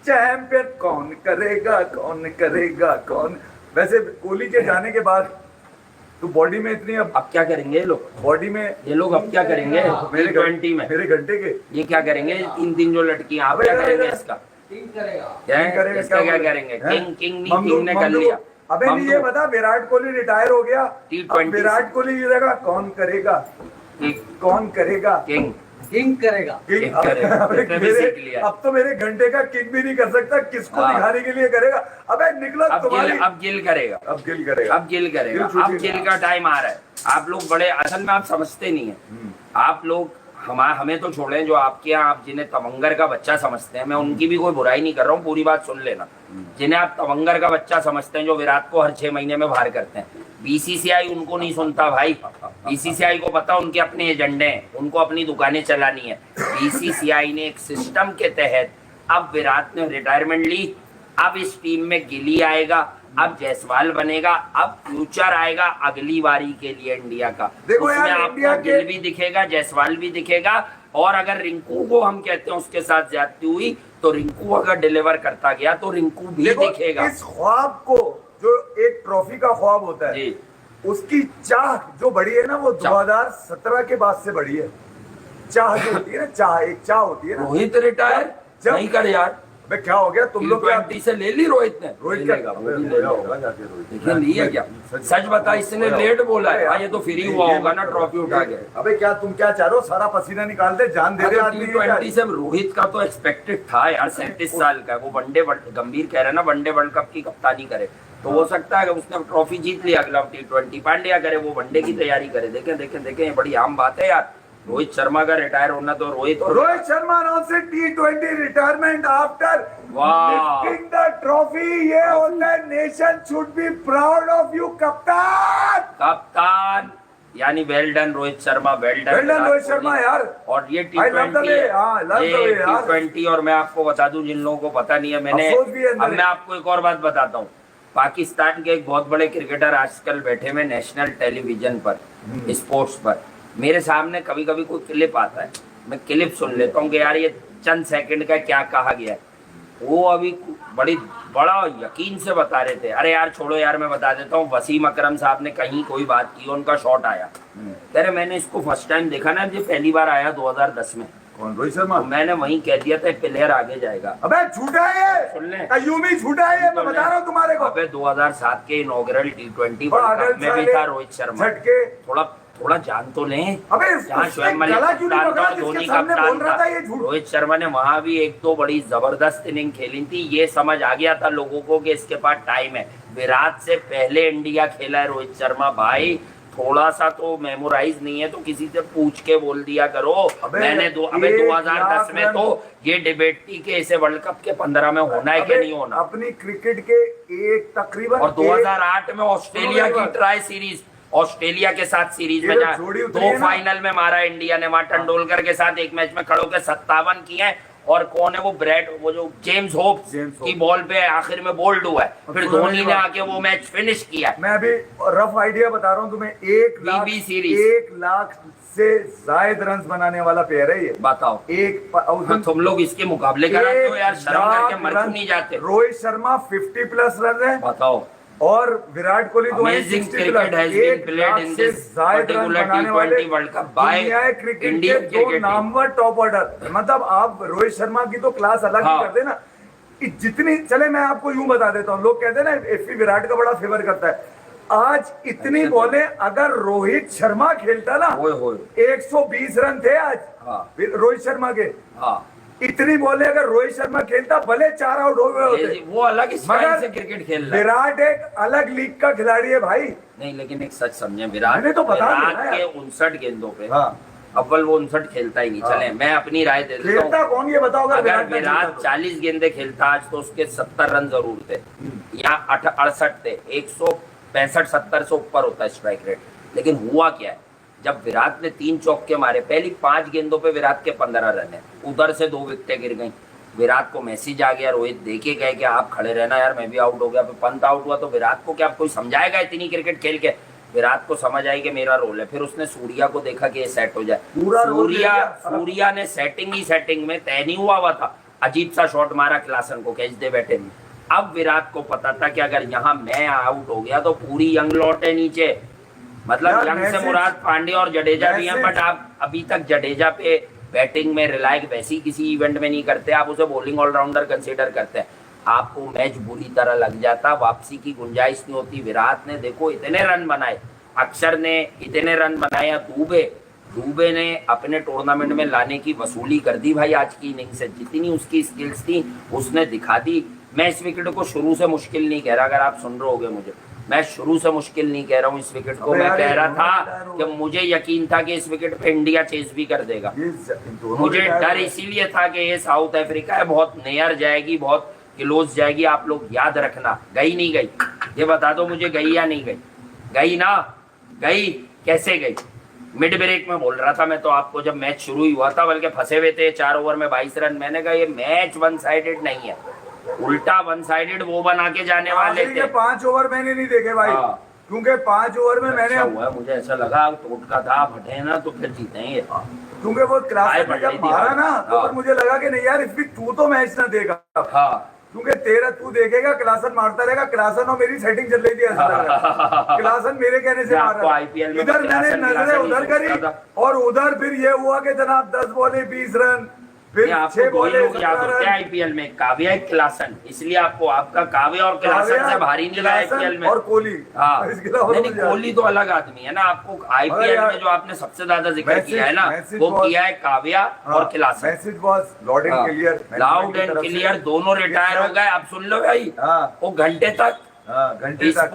champion. कौन करेगा, कौन करेगा, कौन? वैसे कोहली के जाने के बाद तो बॉडी में इतनी, अब क्या करेंगे ये लोग? बॉडी में ये लोग अब क्या करेंगे? मेरे T20 में मेरे घंटे के ये क्या करेंगे? तीन जो लड़कियां, आप क्या करेंगे इसका? करेगा, इसका क्या करेंगे? किंग ने कर लिया। अबे नहीं, ये बता, विराट कोहली रिटायर हो गया, T20 विराट कोहली की जगह कौन करेगा? कौन करेगा? किंग करेगा। किंग। अब अब तो मेरे घंटे का किंग भी नहीं कर सकता, किसको दिखाने के लिए करेगा? अबे निकलो तुम्हारी। अब गिल करेगा, अब गिल करेगा, अब गिल करेगा। अब गिल का टाइम आ रहा है। आप लोग बड़े, असल में आप समझते नहीं है। आप लोग हमें तो छोड़ें, जो आपके यहाँ आप जिन्हें तवंगर का बच्चा समझते हैं, मैं उनकी भी कोई बुराई नहीं कर रहा हूँ, पूरी बात सुन लेना। जिन्हें आप तवंगर का बच्चा समझते हैं, जो विराट को हर 6 महीने में बाहर करते हैं, बीसीसीआई उनको नहीं सुनता भाई। बीसीसीआई को पता उनके अपने एजेंडे हैं, उनको अपनी दुकानें चलानी है। बीसीसीआई ने एक सिस्टम के तहत, अब विराट ने रिटायरमेंट ली, अब इस टीम में गिली आएगा, अब जायसवाल बनेगा, अब फ्यूचर आएगा अगली बारी के लिए इंडिया का। देखो यार, उसमें इंडिया आपको गिल भी दिखेगा, जायसवाल भी दिखेगा। और अगर रिंकू को हम कहते हैं उसके साथ ज्यादती हुई, तो रिंकू अगर डिलीवर करता गया तो रिंकू भी दिखेगा। इस ख्वाब को, जो एक ट्रॉफी का ख्वाब होता है जी, उसकी चाह जो बढ़ी है ना, वो 2017 के बाद से बढ़ी है। चाह जो होती है ना, चाह एक चाह होती है ना। रोहित रिटायर नहीं कर यार। अबे क्या हो गया तुम लोग? T20 से ले ली रोहित ने। रोहित लेगा, का वो भी ले लेगा। देखिए लिया क्या? सच बता, इसने लेट बोला है। हाँ, ये तो फ्री हुआ होगा ना ट्रॉफी उठा के। अबे क्या तुम क्या चाह रहे हो? सारा पसीना निकाल दे, जान दे दे आदमी। T20 से रोहित का तो एक्सपेक्टेड था यार, 37 साल का। वो वनडे गंभीर कह रहे हैं ना, वनडे वर्ल्ड कप की कप्तानी करे, तो हो सकता है कि उसने ट्रॉफी जीत लिया, अगला T20 पांड्या करे, वो वनडे की तैयारी करे। देखें, ये बड़ी आम बात है यार। रोहित शर्मा का रिटायर होना, तो रोहित शर्मा से T20 retirement after lifting the trophy. ये होता है nation should be proud of you कप्तान। यानी well done Rohit Sharma, well done Rohit Sharma यार। और ये T20 और मैं आपको बता दूं, जिन लोगों को पता नहीं है, अब मैं आपको एक और बात बताता हूँ। पाकिस्तान के एक बहुत बड़े क्रिकेटर आजकल बैठे हुए नेशनल टेलीविजन पर, स्पोर्ट्स पर, मेरे सामने कभी कभी कोई क्लिप आता है, मैं क्लिप सुन लेता हूँ कि यार ये चंद सेकंड का क्या कहा गया है। वो अभी बड़ा यकीन से बता रहे थे। अरे यार छोड़ो यार, मैं बता देता हूँ। वसीम अकरम साहब ने कहीं कोई बात की, उनका शॉट आया, कह रहे मैंने इसको फर्स्ट टाइम देखा ना, ये पहली बार आया 2010 में। कौन? रोहित शर्मा। तो मैंने वहीं कह दिया था प्लेयर आगे जाएगा। अबे झूठा है, सुन ले, अयूमी झूठा है, मैं बता रहा हूँ तुम्हारे को। अबे 2007 के इनॉग्रल T20 वर्ल्ड कप में भी था रोहित शर्मा। थोड़ा जान तो लें। जहाँ शोएब मलिक कप्तान था, धोनी कप्तान था, रोहित शर्मा ने वहां भी 1-2 बड़ी जबरदस्त इनिंग खेली थी। ये समझ आ गया था लोगों को कि इसके पास टाइम है। विराट से पहले इंडिया खेला है रोहित शर्मा भाई। थोड़ा सा तो मेमोराइज नहीं है तो किसी से पूछ के बोल दिया करो। मैंने 2010 में तो ये डिबेट थी कि इसे वर्ल्ड कप के 15 में होना है कि नहीं होना। अपनी क्रिकेट के एक तकरीबन, और 2008 में ऑस्ट्रेलिया की ट्राई सीरीज, ऑस्ट्रेलिया के साथ सीरीज में 2 फाइनल में मारा इंडिया ने। वहां तेंदुलकर के साथ एक मैच में खड़े होकर 57 किए हैं। और कौन है वो जो जेम्स होप की बॉल पे आखिर में बोल्ड हुआ है, फिर धोनी ने आके वो मैच फिनिश किया। मैं अभी रफ आइडिया बता रहा हूँ तुम्हें। 1 लाख से जायद रन बनाने वाला प्लेयर है ये। बताओ, तुम लोग इसके मुकाबले कराते हो यार, शर्म करके मर क्यों नहीं जाते? रोहित शर्मा 50+ रन है, बताओ। और Virat Kohli amazing cricket has been played in this particular T20 world cup by Indian cricket नामवर टॉप ऑर्डर। मतलब आप रोहित शर्मा की तो क्लास अलग ही कर देना। जितनी चले, मैं आपको यूं बता देता हूँ, लोग कहते हैं ना एफपी विराट का बड़ा फेवर करता है। आज इतनी बॉलें अगर रोहित शर्मा खेलता ना, 120 रन थे आज रोहित शर्मा के। इतनी बोले अगर रोहित शर्मा खेलता भले 4 आउट हो गए होते, वो अलग स्टाइल मगर से क्रिकेट खेल रहा है। विराट एक अलग लीग का खिलाड़ी है भाई। नहीं लेकिन एक सच समझे, विराट मैंने तो बता दिया विराट ना के यार। 59 गेंदों पे हाँ अव्वल वो 59 खेलता ही नहीं। हाँ। चले मैं अपनी राय दे देता खेलता हूँ, कौन ये बताओ। अगर का विराट खेलता तो। 40 गेंदे खेलता आज तो उसके 70 रन जरूर थे, यहाँ 68 थे। 165-70 से ऊपर होता है स्ट्राइक रेट। लेकिन हुआ क्या है, जब विराट ने 3 चौके मारे, पहली 5 गेंदों पे विराट के 15 रन है, उधर से 2 विकेटें गिर गई। विराट को मैसेज आ गया, रोहित देखे गए कि आप खड़े रहना यार, मैं भी आउट हो गया। फिर पंत आउट हुआ तो विराट को क्या कोई समझाएगा इतनी क्रिकेट खेल के? विराट को समझ आई कि मेरा रोल है। फिर उसने सूर्या को देखा कि ये सेट हो जाए। पूरा रोल ले लिया। सूर्या ने सेटिंग में तय नहीं हुआ था, अजीब सा शॉट मारा, क्लासन को कैच दे बैठे। अब विराट को पता था कि अगर यहाँ मैं आउट हो गया तो पूरी यंग लौट है नीचे। मतलब यार, यंग से मैसेज- मुराद पांडे और जडेजा भी हैं, मैसेज- बट आप अभी तक जडेजा पे बैटिंग में रिलाय वैसी किसी इवेंट में नहीं करते, आप उसे बॉलिंग ऑलराउंडर कंसीडर करते हैं। आपको मैच बुरी तरह लग जाता, वापसी की गुंजाइश नहीं होती। विराट ने देखो इतने रन बनाए, अक्षर ने इतने रन बनाए, या दुबे ने अपने टूर्नामेंट में लाने की वसूली कर दी भाई। आज की इनिंग से जितनी उसकी स्किल्स थी उसने दिखा दी। मैं इस विकेट को शुरू से मुश्किल नहीं कह रहा, अगर आप सुन रहे होगे मुझे, मैं शुरू से मुश्किल नहीं कह रहा हूँ इस विकेट को। अबे मैं यार, कह रहा ये था दोनों कि मुझे यकीन था कि इस विकेट पे इंडिया चेस भी कर देगा। मुझे डर इसीलिए था कि ये साउथ अफ्रीका है, बहुत नियर जाएगी, बहुत क्लोज जाएगी। आप लोग याद रखना, गई नहीं गई ये बता दो मुझे, गई या नहीं गई? गई ना? गई कैसे गई? मिड ब्रेक में बोल रहा था मैं तो आपको, जब मैच शुरू ही हुआ था, बल्कि फंसे हुए थे 4 ओवर में 22 रन। मैंने कहा ये मैच वन साइडेड नहीं है, उल्टा वन साइडेड वो बना के जाने वाले थे। 5 ओवर मैंने नहीं देखे भाई, हाँ। क्योंकि 5 ओवर में मैंने, अच्छा हुआ, मुझे ऐसा लगा टोटका था, फटे ना तो फिर जीतेंगे। क्योंकि वो क्लास में जब मारा ना तो हाँ। फिर मुझे लगा कि नहीं यार इसकी तू तो मैच ना देगा, हाँ क्योंकि तेरा तू देखेगा, क्लासन मारता रहेगा। क्लासन और मेरी सेटिंग चल रही थी, ऐसा लग रहा है। क्लासन मेरे कहने से मैं मार आपको रहा IPL में इधर मैंने क्लासन नजरें क्लासन उधर ही करी, सोचता था। और उधर फिर ये हुआ कि जनाब 10 बॉले 20 रन, फिर आपको 6 दो ही बॉले लोग याद 17 होते हैं रन। आईपीएल में, काव्या एक क्लासन, इसलिए आपको आपका काव्या और क्लासन से भारी नहीं लगा क्लासन आईपीएल में। और कोहली। हाँ इसके अलावा नहीं, तो मुझे कोहली तो अलग आदमी है ना। आपको आईपीएल यार, में जो आपने सबसे ज्यादा जिक्र मैसेज- किया है ना, मैसेज वो बहुत- किया है काव्या और Klaasen. Message was loud and clear, loud and clear, दोनों रिटायर हो गए। अब सुन लो भाई, हाँ। वो घंटे तक घंटे तक,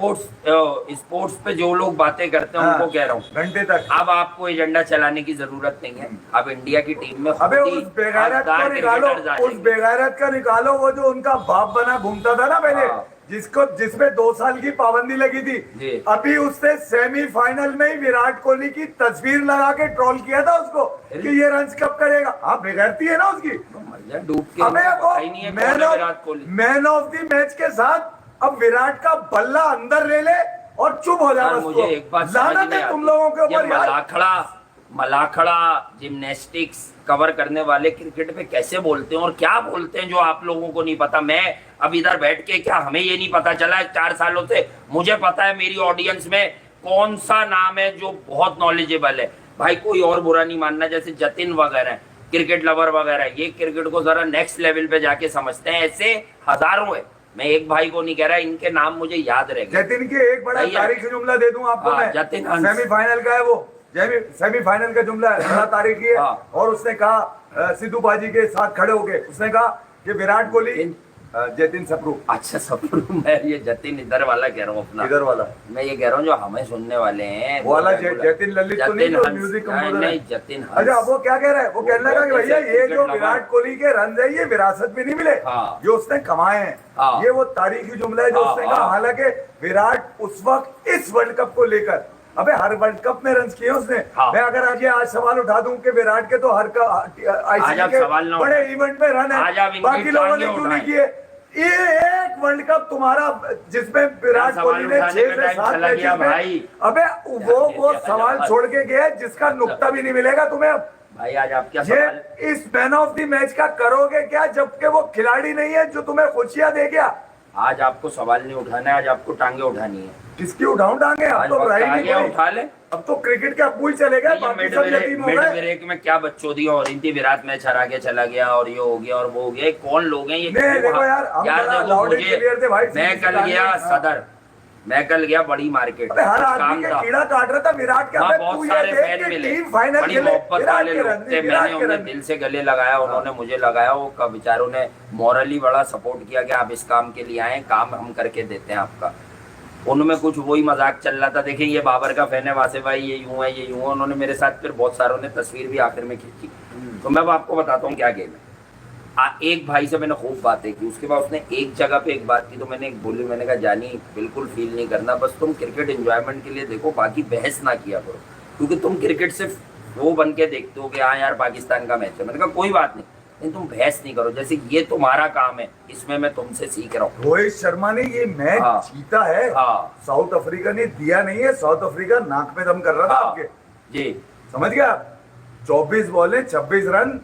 स्पोर्ट्स पे जो लोग बातें करते हैं उनको कह रहा हूँ, घंटे तक। अब आपको एजेंडा चलाने की जरूरत नहीं है। अब इंडिया की टीम में अबे खुद ही उस बेगैरत को हकदार निकालो, क्रिकेटर्स आ उस जाएंगे। बेगैरत का निकालो, वो जो उनका बाप बना घूमता था ना पहले, हाँ। जिसमें 2 साल की पाबंदी लगी जी। थी। अभी उसने सेमीफाइनल में ही विराट कोहली की तस्वीर लगा के ट्रोल किया था उसको कि ये रन कब करेगा। हाँ, बेगैरती है ना उसकी। डूब के अबे उनको वो पता ही नहीं है कौन है Virat Kohli. Man of the match के साथ अब विराट का बल्ला अंदर ले ले और चुप हो जा। यार बस मुझे तो। एक बात समझ लानत नहीं है तुम आती, लोगों के ये ऊपर यार। मलाखड़ा जिम्नास्टिक्स कवर करने वाले क्रिकेट पे कैसे बोलते हैं और क्या बोलते हैं जो आप लोगों को नहीं पता। मैं अब इधर बैठ के, क्या हमें ये नहीं पता चला है 4 सालों से? मुझे पता है मेरी ऑडियंस में कौन सा नाम है जो बहुत नॉलेजेबल है। भाई कोई और बुरा नहीं मानना, जैसे जतिन वगैरह क्रिकेट लवर वगैरह, ये क्रिकेट को जरा नेक्स्ट लेवल पे जाके समझते हैं। ऐसे हजारों है, मैं एक भाई को नहीं कह रहा, इनके नाम मुझे याद रह गए। जतिन के एक बड़ा सही है। तारीखी जुमला दे दूं आपको हाँ, मैं। जतिन हंस। सेमीफाइनल का है वो, सेमीफाइनल का जुमला है, बड़ा तारीखी है। हाँ। और उसने कहा सिद्धू बाजी के साथ खड़े होके, उसने कहा कि विराट कोहली, जतिन सप्रू, अच्छा सप्रू, मैं ये जतिन इधर वाला कह रहा हूँ अपना, इधर वाला, मैं ये कह रहा हूँ जो हमें सुनने वाले हैं वो वाला जतिन ललित तो नहीं, जो हंस। म्यूजिक नहीं, कंपोजर है। नहीं, जतिन हंस। अच्छा, वो क्या कह रहा है? वो कहने लगा कि वो भैया कैसे ये जो क्रिकेट विराट कोहली के रन है ये विरासत में नहीं मिले, हाँ। जो उसने कमाए हैं। हाँ। ये वो तारीखी जुमला है जो हाँ, उसने कहा। हाँ। हालांकि विराट उस वक्त इस वर्ल्ड कप को लेकर, अबे हर वर्ल्ड कप में रन किए उसने। हाँ। मैं अगर आज सवाल उठा दूं कि विराट के तो हर आज आप के सवाल ना बड़े उठाएं। इवेंट में रन आज आप है, इनकी बाकी लोगों ने टांगें क्यों नहीं उठाएं। किए? ये एक वर्ल्ड कप तुम्हारा जिसमें विराट सवाल कोहली ने उठाने 6 का से टाइम 7 चला गया मैचेस भाई। में, अबे वो सवाल छोड़ के गया जिसका नुक्ता भी नहीं मिलेगा तुम्हें अब। भाई आज आप क्या ये सवाल, इस मैन ऑफ द मैच का करोगे क्या, जबकि वो खिलाड़ी नहीं है जो तुम्हें खुशियां दे गया? आज आपको सवाल नहीं उठाना है, आज आपको टांगे उठानी है। किसकी उठाऊं टांगे? अब आज तो वक्त रही आ नहीं गया, कोई। उठा ले। अब तो क्रिकेट के अबू ही चले गए, बाकी सब यतीम हो मिड गए। ब्रेक में क्या बच्चोदियां हो रही थी, विराट मैच हरा के चला गया और ये हो गया और वो हो गया। कौन लोग हैं ये? नहीं, देखो यार, हम बड़ा देखो loud and मुझे, clear थे भाई, मैं सीधी कल सी गया बात है। सदर, मैं कल गया बड़ी मार्केट, अबे हर कुछ आदमी काम के था, कीड़ा काट रहा था विराट का। वहाँ अबे बहुत तू ये सारे देख फैन कि मिले, टीम फाइनल बड़ी खेले, मोहब्बत विराट वाले के लोग रणजी, थे, विराट मैंने के उन्हें रणजी। दिल से गले लगाया, उन्होंने मुझे लगाया, वो का बेचारों ने मॉरली बड़ा सपोर्ट किया कि आप इस काम के लिए आए, काम हम करके देते हैं आपका। उनमें कुछ वही मजाक चल रहा था, देखिए ये बाबर का फैन है, वासे भाई ये यूं है ये यूं है, उन्होंने मेरे साथ फिर बहुत सारों ने तस्वीर भी आखिर में खींची। तो मैं अब आपको बताता हूँ क्या गेम है। एक भाई से मैंने खूब बातें की, उसके बाद उसने एक जगह पे एक बात की, तो मैंने एक बोली, मैंने कहा जानी बिल्कुल फील नहीं करना, बस तुम क्रिकेट एंजॉयमेंट के लिए देखो, बाकी बहस ना किया करो, क्योंकि तुम क्रिकेट सिर्फ वो बन के देखते हो कि हाँ यार पाकिस्तान का मैच है। मैंने कहा कोई बात नहीं, लेकिन तुम बहस नहीं करो, जैसे ये तुम्हारा काम है, इसमें मैं तुमसे सीख रहा हूँ। रोहित शर्मा ने ये मैच हाँ। जीता है, हाँ। साउथ अफ्रीका ने दिया नहीं है। साउथ अफ्रीका नाक पे दम कर रहा था हाँ, आपके, जी समझ गया। 24 बॉले 26 रन,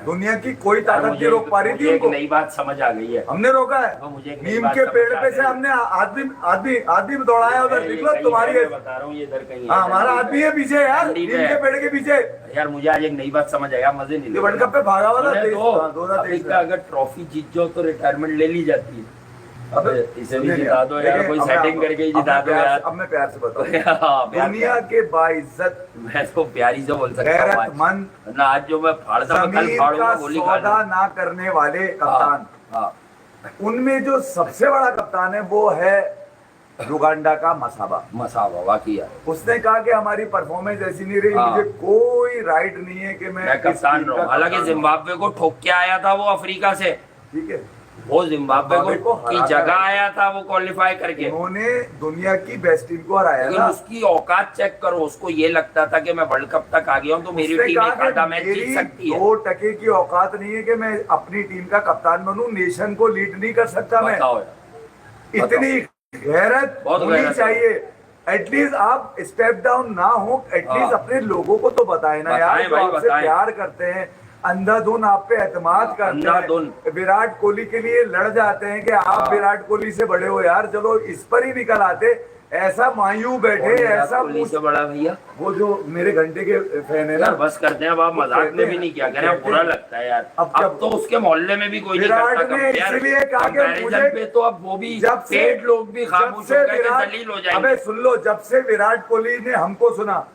दुनिया की कोई ताकत नहीं रोक पा रही थी मुझे एक उनको। नई बात समझ आ गई है। हमने रोका है, वो मुझे एक नई नीम बात के समझ पेड़ आ पे से गई। हमने आदमी आदमी आदमी दौड़ाया उधर, ये देख लो कहीं तुम्हारी है, है। मैं बता रहा हूँ ये इधर कहीं है, हाँ हमारा डंडी आदमी पे। है पीछे यार, डंडी नीम पे। के पेड़ के पीछे। यार मुझे आज एक नई बात समझ आया, मजे नहीं ये वर्ल्ड कप पे भागा हुआ था सुने 23 तो, 2023 अफ्रीका अगर ट्रॉफी जीत जाओ तो रिटायरमेंट ले ली जाती है। अब इसे भी नहीं, जिता दो यार, देखिए, कोई अब मैं सेटिंग आपको- करके ही अब मैं जिता दो प्यार- यार। अब मैं प्यार से बताऊं, हाँ, प्यार- दुनिया के बाइज्जत मैं तो प्यारी से बोल सकता हूँ आज। गैरतमंद ना आज जो मैं फाड़ता मैं कल जमीन फाड़ूंगा का गोली खा सौदा ना करने वाले कप्तान, हाँ उनमें जो सबसे बड़ा कप्तान है वो है युगांडा का मसाबा। मसावा वाकई यार, उसने कहा कि हमारी परफॉर्मेंस ऐसी नहीं रही, हाँ। मुझे कोई राइट नहीं है कि मैं मैं इस कप्तान टीम का रहूं। हालांकि कप्तान हूं। जिम्बाब्वे को ठोक के आया था वो अफ्रीका से, ठीक है, वो जिम्बाब्वे जिम्बाब्वे को को की हरा जगह कर- आया था वो क्वालिफाई करके। उन्होंने दुनिया की बेस्ट टीम को हराया लेकिन ना। उसकी औकात चेक करो, उसको ये लगता था कि मैं वर्ल्ड कप तक आ गया हूँ तो मेरी उसने टीम कहा एक कि आधा मैच जीत मेरी सकती है। 2% की औकात नहीं है कि मैं अपनी टीम का कप्तान बनूं, नेशन को लीड नहीं कर सकता मैं। बताओ यार, इतनी गैरत बहुत होनी गैरत है। चाहिए। एटलीस्ट आप स्टेप डाउन ना हो, एटलीस्ट हाँ। अपने लोगों को तो बताएं ना यार, बताएं जो भाई, आपसे बताएं। प्यार करते हैं, अंधाधुन आप पे एतमाद हाँ, करते अंधाधुन। हैं, विराट कोहली के लिए लड़ जाते हैं कि आप हाँ। विराट कोहली से बड़े हो यार, चलो इस पर ही निकल आते। ऐसा मायूं बैठे, और विराट ऐसा कोहली से बड़ा भैया वो जो मेरे घंटे के फैन है ना, यार, बस करते हैं अब, आप मजाक कहते में भी हैं- नहीं किया करें, कहते बुरा हैं। लगता है यार। अब अब जब- तो उसके मोहल्ले में भी कोई नहीं विराट करता ने कंपेयर। इसलिए कहा कि कंपैरिजन मुझे पे तो अब वो भी जब से पेड लोग भी खामोश हो गए कि दलील हो जाएंगे। अबे सुन लो, जब से विराट कोहली ने हमको सुना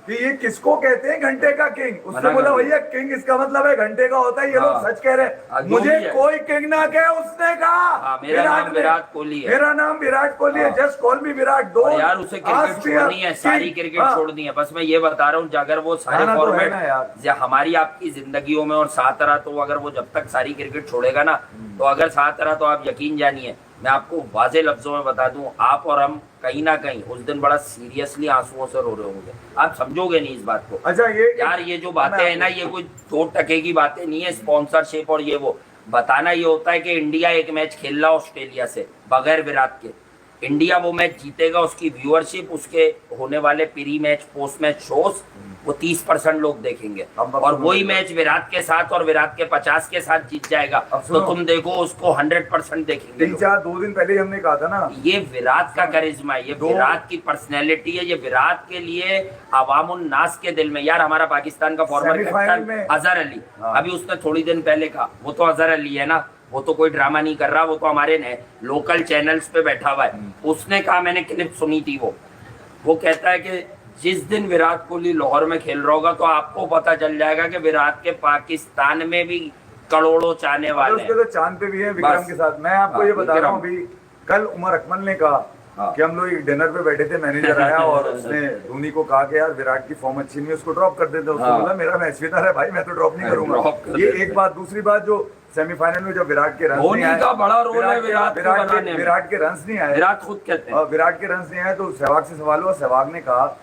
कि ये किसको कहते हैं घंटे का किंग, उसने मना बोला कर भैया किंग इसका मतलब है घंटे का होता है, ये हाँ। लोग सच कह रहे हाँ, हैं। जो मुझे भी है। कोई किंग ना कहे, उसने कहा हाँ, मेरा नाम ने। विराट कोहली है। मेरा नाम विराट कोहली है, हाँ। जस्ट कॉल मी विराट। दो और यार उसे क्रिकेट छोड़नी है, सारी क्रिकेट छोड़नी है, बस मैं ये बता रहा हूँ। अगर वो सारे गाना तो है फॉर्मेट ना यार। हमारी आपकी जिंदगियों में और साथ रहा, तो अगर वो जब तक सारी क्रिकेट छोड़ेगा ना, तो अगर साथ रहा तो आप यकीन जानिए, मैं आपको वाजे लफ्जों में बता दूं, आप और हम कहीं ना कहीं उस दिन बड़ा सीरियसली आंसुओं से रो रहे होंगे। आप समझोगे नहीं इस बात को। अच्छा यार ये जो बातें है ना, ये कोई 2% की बातें नहीं है, स्पॉन्सरशिप और ये वो। बताना ये होता है कि इंडिया एक मैच खेल रहा ऑस्ट्रेलिया से बगैर विराट के, इंडिया वो मैच जीतेगा, उसकी व्यूअरशिप, उसके होने वाले pre match post match shows वो 30% लोग देखेंगे, अब और सुनो वही मेरी मैच विराट के साथ और विराट के 50 के साथ जीत जाएगा, अब तो सुनो। तुम देखो उसको 100% देखेंगे लोग। 2 दिन पहले ही हमने कहा था ना, ये विराट का करिश्मा है, ये विराट की पर्सनैलिटी है, ये विराट के लिए अवामुन नास के दिल में। यार हमारा पाकिस्तान का फॉर्मर सेमीफाइनल कैप्टन में- अजहर अली, हाँ। अभी उसने थोड़ी दिन पहले कहा, वो तो अजहर अली है ना, वो तो कोई ड्रामा नहीं कर रहा, वो तो हमारे लोकल चैनल्स पे बैठा हुआ है। उसने कहा, मैंने क्लिप सुनी थी, वो कहता है कि जिस दिन विराट कोहली लाहौर में खेल रहा होगा तो आपको पता चल जाएगा कि विराट के पाकिस्तान में भी करोड़ों चाहने वाले उसके हैं। तो चांद पे भी है विक्रम बस। के साथ। मैं आपको हाँ, ये बता रहा हूँ, विक्रम। अभी कल उमर अकमल ने कहा हाँ। कि हम लोग एक डिनर पे बैठे थे, मैनेजर आया और उसने धोनी को कहा कि यार विराट की फॉर्म अच्छी नहीं है, उसको ड्रॉप कर देते। उसने हाँ। बोला मेरा मैच विनर है भाई, मैं तो ड्रॉप नहीं ड्रॉप करूंगा। कर ये देते। एक बात। दूसरी बात, जो सेमीफाइनल में जब विराट के रन धोनी का बड़ा रोल है विराट को बनाने में। विराट के रन नहीं आए, विराट खुद कहते हैं। और विराट के रन नहीं आए, तो सहवाग से सवाल हुआ। सहवाग ने कहा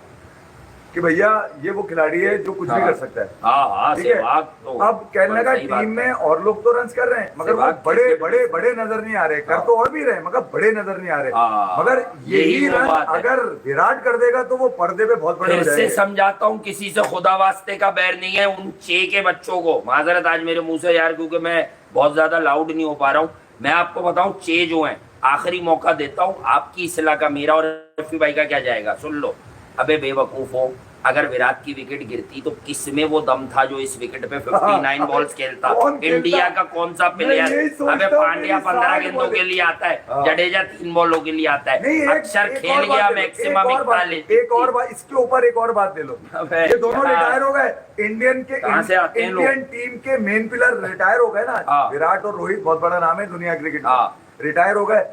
कि भैया ये वो खिलाड़ी है जो कुछ भी हाँ। कर सकता है। हाँ, ठीक है, सहवाग तो अब कहने लगा सही बात टीम है। में और लोग तो रन कर रहे हैं, मगर वो सहवाग बड़े क्रिकेट बड़े में- बड़े नजर नहीं आ रहे। कर हाँ। तो और भी रहे, मगर बड़े नजर नहीं आ रहे। हाँ, मगर यही यही वो रन बात है। अगर विराट कर देगा तो वो पर्दे पे बहुत बड़े हो फिर से जाएंगे। समझाता हूँ, किसी से खुदा वास्ते का बैर नहीं है, उन चे के बच्चों को माजरत आज मेरे मुंह से यार, क्योंकि मैं बहुत ज्यादा लाउड नहीं हो पा रहा हूँ। मैं आपको बताऊं, चे जो हैं, आखिरी मौका देता हूँ आपकी इस्लाह का, मेरा और रफी भाई का क्या जाएगा, सुन लो। अबे बेवकूफो, अगर विराट की विकेट गिरती तो किसमें वो दम था जो इस विकेट पे 59 बॉल्स खेलता? कौन खेलता? इंडिया का कौन सा मैं यही प्लेयर? सोचता अबे हूँ, पांड्या मेरी 15 साठ गेंदों बॉलें। के लिए आता है, हाँ। जडेजा 3 बॉलों के लिए आता नहीं, है, अक्षर खेल और गया बात ले लो, मैक्सिमम एक और बात, 41। एक और बात, इसके ऊपर एक और बात ले लो। अबे ये दोनों यार। रिटायर हो गए, इंडियन के कहाँ से आते हैं लोग? इंडियन टीम के मेन पिलर रिटायर हो गए ना। हाँ। विराट और रोहित बहुत बड़ा नाम है दुनिया क्रिकेट हाँ। में, रिटायर हो गए।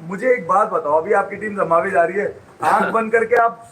मुझे एक बात बताओ, अभी आपकी टीम जमावी जा रही है, आंख बंद करके आप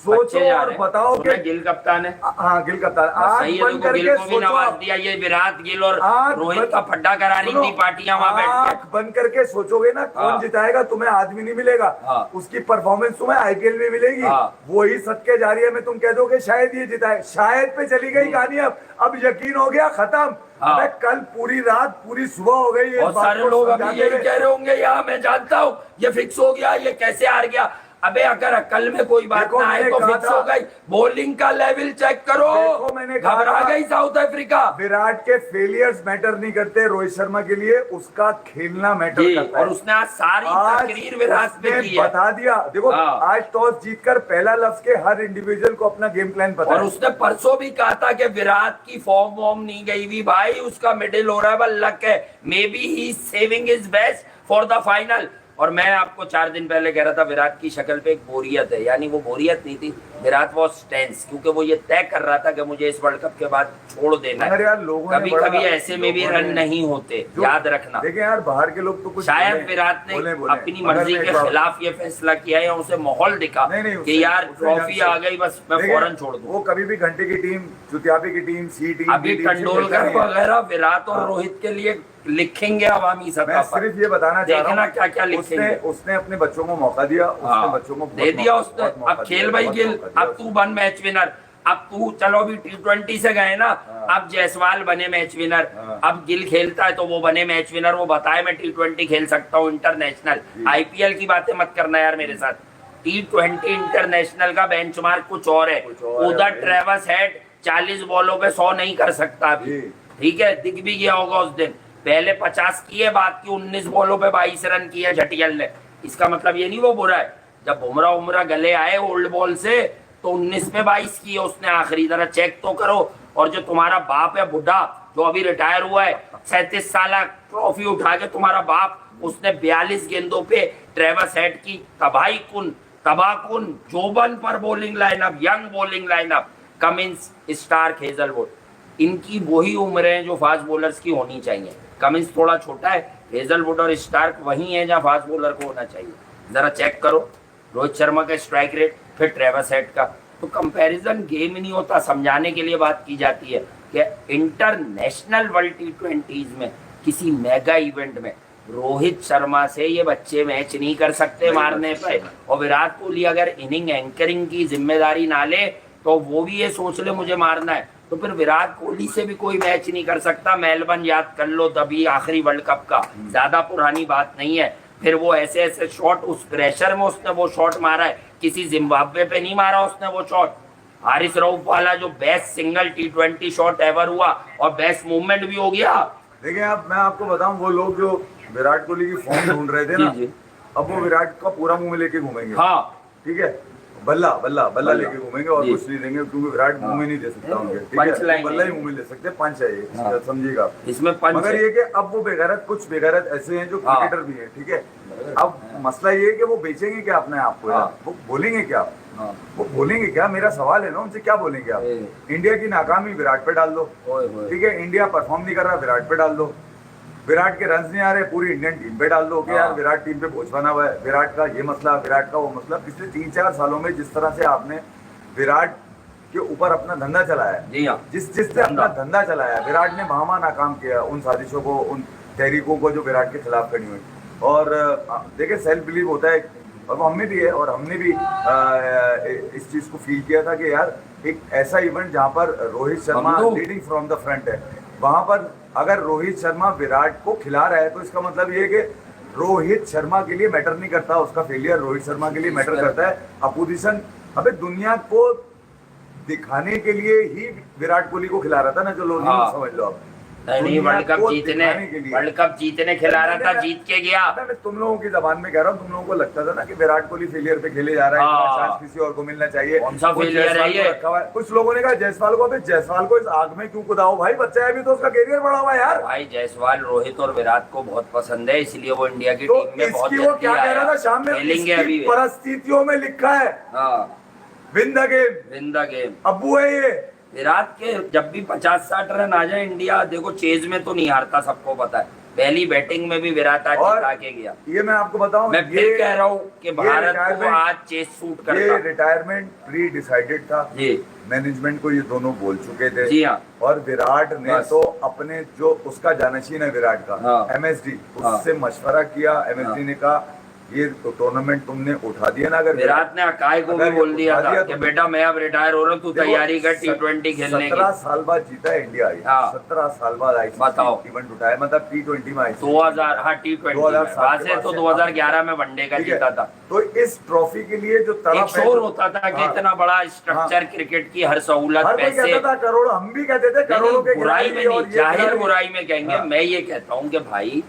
बच्चे सोचो जा और रहे हैं। बताओ सुना कि गिल कप्तान है, हाँ गिल कप्तान, आंख सही है, बंद देखो गिल करके को भी सोचो नवाज आप। दिया, ये विराट गिल और आंख रोहित बंद- का फड्डा करा रही सुनो, थी पार्टियां वहां बैठ आंख बंद करके सोचोगे ना कौन हाँ। जिताएगा, तुम्हें आदमी नहीं मिलेगा। हाँ। उसकी परफॉर्मेंस तुम्हें आईपीएल में मिलेगी। हाँ। वही सदके जारिया में तुम कह दोगे शायद ये जिताए, शायद पे चली गई कहानी। अब यकीन हो गया, खत्म। हाँ। अबे कल पूरी रात पूरी सुबह हो गई है। बहुत सारे लोग अभी यही कह रहे होंगे, यार मैं जानता हूँ ये फिक्स हो गया, ये कैसे हार गया। अबे अगर अकल में कोई बात देखो, ना आए मैंने तो कहा फिक्स था। हो गई। बॉलिंग का लेवल चेक करो, देखो, मैंने कहा घबरा था। गई साउथ अफ्रीका। विराट के फेलियर्स मैटर नहीं करते रोहित शर्मा के लिए, उसका खेलना मैटर जी, करता है। और उसने आज सारी तकरीर विराट पे उसने की है बता दिया। देखो हाँ। आज टॉस जीतकर पहला लफ्ज के हर इंडिविजुअल को अपना गेम प्लान पता और है। उसने परसों भी कहा था कि विराट की फॉर्म वॉर्म नहीं गई हुई भाई, उसका मिडिल हो रहा है, बस लक है, may be he saving is best for the final. और मैं आपको 4 दिन पहले कह रहा था विराट की शक्ल पे एक बोरियत है, यानी वो बोरियत नहीं थी, विराट वॉज टेंस, क्योंकि वो ये तय कर रहा था कि मुझे इस वर्ल्ड कप के बाद छोड़ देना मगर है। यार लोगों ने कभी बड़ा- कभी ऐसे में भी लोगों रन ने- नहीं होते, जो- याद रखना। देखिए यार बाहर के लोग तो कुछ शायद बोले- विराट ने बोले- अपनी मगर मर्जी मैं के एक बात- खिलाफ ये फैसला किया है, या उसे माहौल दिखा नहीं, कि उससे- यार उससे ट्रॉफी यहाँ आ गई, बस मैं देखिए, फौरन छोड़ दूं। वो कभी भी घंटे की टीम, चुतियापी की टीम, सी टीम, अभी बी टीम से खेलता तेंदुलकर नहीं है। वगैरह विराट और हाँ। रोहित के लिए लिखेंगे अवामी सतह मैं पर। सिर्फ ये बताना चाह रहा देखना हूँ, क्या क्या लिखेंगे। उसने अपने बच्चों को मौका दिया, उसने हाँ, बच्चों को दे दिया उसने। बहुत मौका अब खेल दिया, भाई बहुत गिल, मौका दिया अब तू बन मैच विनर। अब तू चलो अभी T20 से गए ना, हाँ। अब जायसवाल बने मैच विनर, हाँ। अब गिल खेलता है तो वो बने मैच विनर, वो बताए मैं T20 खेल सकता हूँ इंटरनेशनल। आईपीएल की बातें मत करना यार मेरे साथ, T20 इंटरनेशनल का बेंचमार्क कुछ और है। कुछ और है उधर भाई। ट्रेवस हेड 40 बॉलों पे 100 नहीं कर सकता अभी, जी। ठीक है, दिख भी गया होगा उस दिन। पहले 50 किए, बात की 19 बॉलों पे 22 रन किए झटियल ने। इसका मतलब ये नहीं वो बुरा है, जब बुमराह गले आए ओल्ड बॉल से तो 19 पे 22 किए उसने आखिरी, तरह चेक तो करो। और जो तुम्हारा बाप है बुढ़ा, जो अभी रिटायर हुआ है, 37 साल ट्रॉफी उठा के तुम्हारा बाप, उसने 42 गेंदों पे ट्रेवस हेड की तबाहकुन जोबन पर bowling lineup, young bowling lineup, Cummins, Starc, Hazlewood, इनकी वही उम्र है जो फास्ट बॉलर्स की होनी चाहिए। कमिंस थोड़ा छोटा है, हेजलवुड और स्टार्क वही है जहां फास्ट बॉलर को होना चाहिए। जरा चेक करो रोहित शर्मा का स्ट्राइक रेट, फिर ट्रेवस हेड का, तो कंपैरिजन गेम ही नहीं होता। समझाने के लिए बात की जाती है कि इंटरनेशनल वर्ल्ड T20s में किसी मेगा इवेंट में रोहित शर्मा से ये बच्चे मैच नहीं कर सकते मारने पे। और विराट कोहली अगर इनिंग एंकरिंग की जिम्मेदारी ना ले तो वो भी ये सोच ले मुझे मारना है, तो फिर विराट कोहली से भी कोई मैच नहीं कर सकता। मेलबर्न याद कर लो, तभी आखिरी वर्ल्ड कप का, ज्यादा पुरानी बात नहीं है। फिर वो ऐसे ऐसे शॉट, उस प्रेशर में उसने वो शॉट मारा है, किसी जिम्बाब्वे पे नहीं मारा उसने वो शॉट। हारिस रऊफ वाला जो best single T20 shot ever हुआ और बेस्ट मूवमेंट भी हो गया। देखिए अब मैं आपको बताऊं, वो लोग जो विराट कोहली की फॉर्म ढूंढ रहे थे ना, जी, जी। अब वो विराट का पूरा मुंह में लेके घूमेंगे। हाँ, ठीक है, बल्ला बल्ला बल्ला लेके घूमेंगे और जी। कुछ नहीं देंगे, क्योंकि विराट मुंह में नहीं दे सकता उनके, ठीक पंच है, लाइन वो बल्ला है। ही मुंह में ले सकते हैं, पंच है ये, हाँ। समझिएगा आप। इसमें पंच मगर है। ये कि अब वो बेगैरत, कुछ बेगैरत ऐसे हैं जो हाँ। क्रिकेटर भी हैं, ठीक है। अब मसला ये है कि वो बेचेंगे क्या अपने आप को, यार हाँ। वो बोलेंगे क्या, हाँ। वो बोलेंगे क्या, मेरा सवाल है ना उनसे, क्या बोलेंगे आप? इंडिया की नाकामी विराट पे डाल दो, ओए होए। ठीक है, इंडिया परफॉर्म नहीं कर रहा विराट पे डाल दो, विराट के रन नहीं आ रहे पूरी इंडियन टीम पे डाल दो कि यार विराट टीम पे बोझ बना हुआ है, विराट का ये मसला, विराट का वो मसला। पिछले 3-4 सालों में जिस तरह से आपने विराट के ऊपर अपना धंधा चलाया है, जी हाँ, जिससे अपना धंधा चलाया, विराट ने वहां नाकाम किया उन साजिशों को, उन तहरीकों को जो विराट के खिलाफ खड़ी हुई। और देखिए सेल्फ बिलीव होता है, और वो हमें भी है, और हमने भी इस चीज को फील किया था कि यार एक ऐसा इवेंट जहां पर Rohit Sharma leading from the front है, वहां पर अगर रोहित शर्मा विराट को खिला रहा है तो इसका मतलब ये है कि रोहित शर्मा के लिए मैटर नहीं करता, उसका फेलियर रोहित शर्मा के लिए मैटर करता है। अपोजिशन अबे दुनिया को दिखाने के लिए ही विराट कोहली को खिला रहा था ना, जो लोग हाँ। समझ लो आप, नहीं, दुनिया वर्ल्ड कप को जीतने, दिखाने के लिए। वर्ल्ड कप जीतने खिला रहा था, जीत के गया। मैं तुम लोगों की जबान में कह रहा हूँ, तुम लोगों को लगता था ना कि विराट कोहली फेलियर पे खेले जा रहा है, हाँ। चांस किसी और को मिलना चाहिए। कौन सा वो failure है जायसवाल को ये? रखा हुआ है। कुछ लोगों ने कहा जायसवाल को, अबे जायसवाल को इस आग में क्यों कुदाओ भाई, बच्चा है अभी तो, उसका कैरियर बढ़ा हुआ है यार। भाई जायसवाल रोहित और विराट को बहुत पसंद है, इसलिए वो इंडिया की तो टीम में बहुत इसकी वो जल्दी क्या कह आया। रहा था शाम में, खेलेंगे इसकी अभी। परिस्थितियों में लिखा है हाँ, win the game, win the game. अब्बू है ये। विराट के जब भी 50-60 रन आ जाए इंडिया, देखो चेज में तो नहीं हारता, सबको पता है। पहली बैटिंग में भी विराट आज और जिता के गया। ये मैं आपको बताऊं, मैं फिर कह रहा हूँ कि भारत को retirement- आज चेज सूट ये करता। रिटायरमेंट प्री डिसाइडेड था, जी मैनेजमेंट को ये दोनों बोल चुके थे। जी हाँ। और विराट ने बस। तो अपने जो उसका जानशीन है विराट का, हाँ। एमएसडी, हाँ। उससे मशवरा किया। एमएसडी हाँ। ने कहा ये तो टूर्नामेंट तुमने उठा दिया ना, अगर विराट ने अकाई को भी अगर बोल दिया उठा था तो कि बेटा मैं अब रिटायर हो रहा हूँ, तू तैयारी कर T20 खेलने 17 की। साल बाद जीता है इंडिया। हाँ। 17 साल बाद बताओ। इवेंट उठाया, मतलब T20 में ICC 2000, हाँ T20 2007 वैसे तो 2011 में वनडे का ठीक है। जीता था। तो इस ट्रॉफी के लिए जो एक तड़प है, शोर होता था कि हाँ। इतना बड़ा स्ट्रक्चर, क्रिकेट की हर सहूलत, हर कोई पैसे। कहता था करोड़, हम भी कहते थे करोड़ों के बुराई में खिलाड़ी और नहीं, ये जाहिर खिलाड़ी। बुराई में कहेंगे। हाँ। मैं ये कहता हूँ कि भाई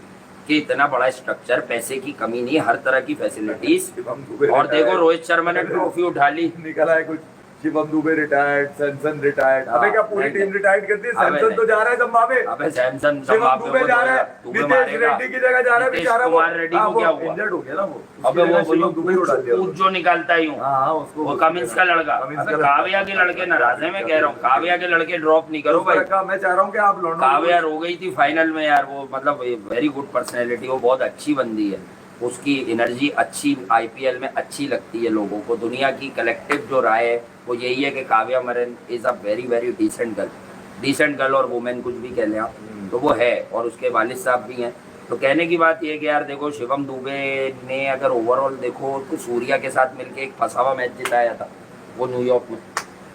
कि इतना बड़ा स्ट्रक्चर, पैसे की कमी नहीं, हर तरह की फैसिलिटीज। शिवम दुबे और देखो retired, रोहित शर्मा ने ट्रॉफी उठा ली। निकला है कुछ, शिवम दुबे रिटायर्ड, सैमसन रिटायर्ड। हाँ, अबे क्या पूरी नहीं, टीम रिटायर्ड कर दी? अबे सैमसन नहीं। तो जा रहा है जिम्बाब्वे, अबे सैमसन शिवम दुबे जा रहा है, नीतीश रेड्डी की जगह जा रहा है नीतीश बेचारा। वो कुमार रेड्डी को क्या हुआ? इंजर्ड हो गया ना वो, अबे उसकी वो जगह शिवम दुबे उड़ा दिया। पूछ जो निकालता ही हूँ, हाँ, उसको वो कमिंस का लड़का। कमिंस अबे का लड़का। काव्या के लड़के नाराज है, मैं कह रहा हूँ काव्या के लड़के ड्रॉप नहीं करो भाई। मैं चाह रहा हूँ कि आप लौंडो काव्या रो गई थी फाइनल में यार, वो मतलब वेरी गुड पर्सनैलिटी, वो बहुत अच्छी बंदी है, उसकी एनर्जी अच्छी आईपीएल में अच्छी लगती है लोगों को। दुनिया की कलेक्टिव जो राय है वो यही है कि Kavya Maran is a very very decent girl और वुमेन, कुछ भी कह लें आप, तो वो है। और उसके वालिद साहब भी हैं। तो कहने की बात ये है कि यार देखो शिवम दुबे ने अगर ओवरऑल देखो तो सूर्या के साथ मिलके एक फंसा हुआ मैच जिताया था वो न्यूयॉर्क में,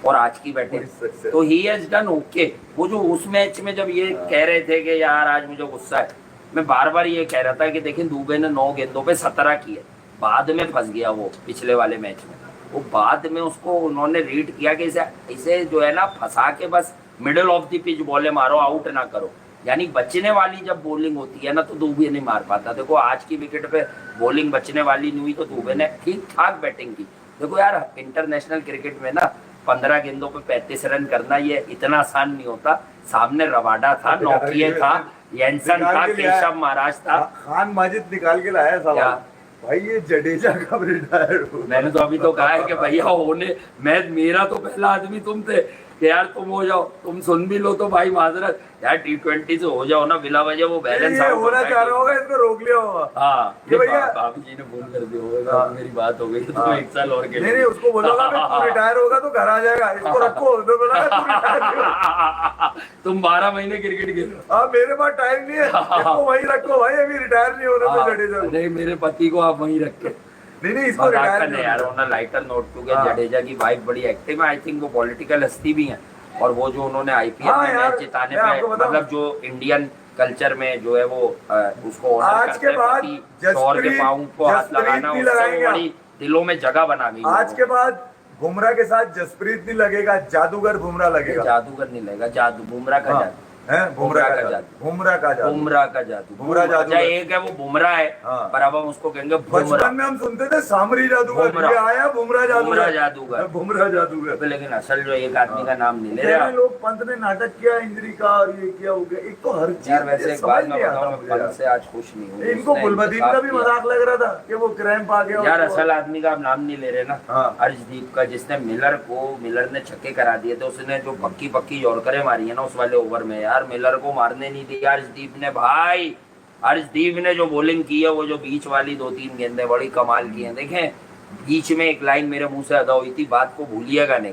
और आज की बैटिंग तो ही हैज डन ओके। वो जो उस मैच में जब ये कह रहे थे कि यार आज मुझे गुस्सा है, मैं बार बार ये कह रहा था कि देखिए दुबे ने 9 गेंदों पे 17 किए, बाद में फंस गया वो पिछले वाले मैच में। वो बाद में उसको उन्होंने रीड किया कि इसे जो है ना फंसा के बस मिडिल ऑफ द पिच बॉले मारो, आउट ना करो। यानी बचने वाली जब बॉलिंग होती है ना तो दुबे नहीं मार पाता। देखो आज की विकेट पे बॉलिंग बचने वाली नहीं हुई तो दुबे ने ठीक ठाक बैटिंग की। देखो यार इंटरनेशनल क्रिकेट में ना 15 गेंदों पे 35 रन करना ये इतना आसान नहीं होता। सामने रवाडा था, नौकिए था, येंसन था, केशव महाराज था, खान माजिद निकाल के लाया सवाल। भाई ये जडेजा कब रिटायर हो? मैंने तो अभी तो कहा है कि भैया होने, मैं मेरा तो पहला आदमी तुम थे कि यार तुम हो जाओ, तुम सुन भी लो तो भाई माजरत यार T20 से हो जाओ ना, बिला वजह वो बैलेंस ये होना चाह रहा होगा, इसको रोक लिया होगा। हाँ ये भैया बाबू जी ने फोन कर दिया होगा, हाँ। मेरी बात हो गई तो हाँ। 1 साल और के नहीं नहीं, उसको बोलोगा तू रिटायर होगा तो घर आ जाएगा, इसको रखो। तो बोला तू रिटायर नहीं हो। तुम 12 महीने क्रिकेट खेलो। हाँ, मेरे पास टाइम नहीं है, इसको वहीं रखो भाई, अभी रिटायर नहीं होना तो जडेजा को। नहीं मेरे पति को आप वहीं रखे। नहीं इसको रिटायर नहीं यार होना। ऑन लाइटर नोट, क्योंकि हाँ। जडेजा की वाइफ बड़ी एक्टिव है, आई थिंक वो पॉलिटिकल हस्ती भी है। और वो जो उन्होंने आईपीएल हाँ में यार, मैच जिताने मैं पे आपको बताऊं। मतलब जो इंडियन कल्चर में जो है वो उसको ऑनर आज करते के हैं, बाद पति शौहर के पाँव को हाथ जसप्रीत लगाना, नहीं उससे लगाएंगे वो बड़ी दिलों में जगह बना गई। आज के बाद बुमराह के साथ जसप्रीत नहीं लगेगा, जादूगर बुमराह लगेगा। जादूगर नहीं लगेगा, जादू बुमराह का जादू, है बुमराह का जादू, बुमराह का जादू, बुमराह का जादू, बुमराह जादू। अच्छा एक है वो बुमराह है, हाँ। पर अब हम उसको कहेंगे बुमराह। बचपन में हम सुनते थे सामरी जादूगर, बुमराह। ये आया बुमराह बुमराह जादूगर, जादूगर। बुमराह जादूगर। लेकिन असल जो एक आदमी का नाम नहीं ले कह रहा। रहे लोग पंत ने नाटक किया इंजरी का और ये किया हो गया। एक तो हर चीज यार वैसे मुझे एक बात समझ मैं नहीं आता बताऊं, मैं मुझे पंत यार। से आज खुश नहीं हूँ। इनको उसने गुलबदीन का भी इंतखाब मजाक लग रहा था कि वो क्रैम्प आ गया। किया। यार उसको। असल आदमी का आप नाम नहीं ले रहे ना, हाँ। अर्शदीप का, जिसने मिलर ने छक्के करा दिए थे, उसने जो पक्की यॉर्करें मारी है ना उस वाले ओवर में, यार मिलर को मारने नहीं दिया अर्शदीप ने भाई। अर्शदीप ने जो बॉलिंग की है, वो जो बीच वाली 2-3 गेंदें बड़ी कमाल की हैं। देखें बीच में एक लाइन मेरे मुंह से अदा हुई थी, बात को भूलिएगा नहीं।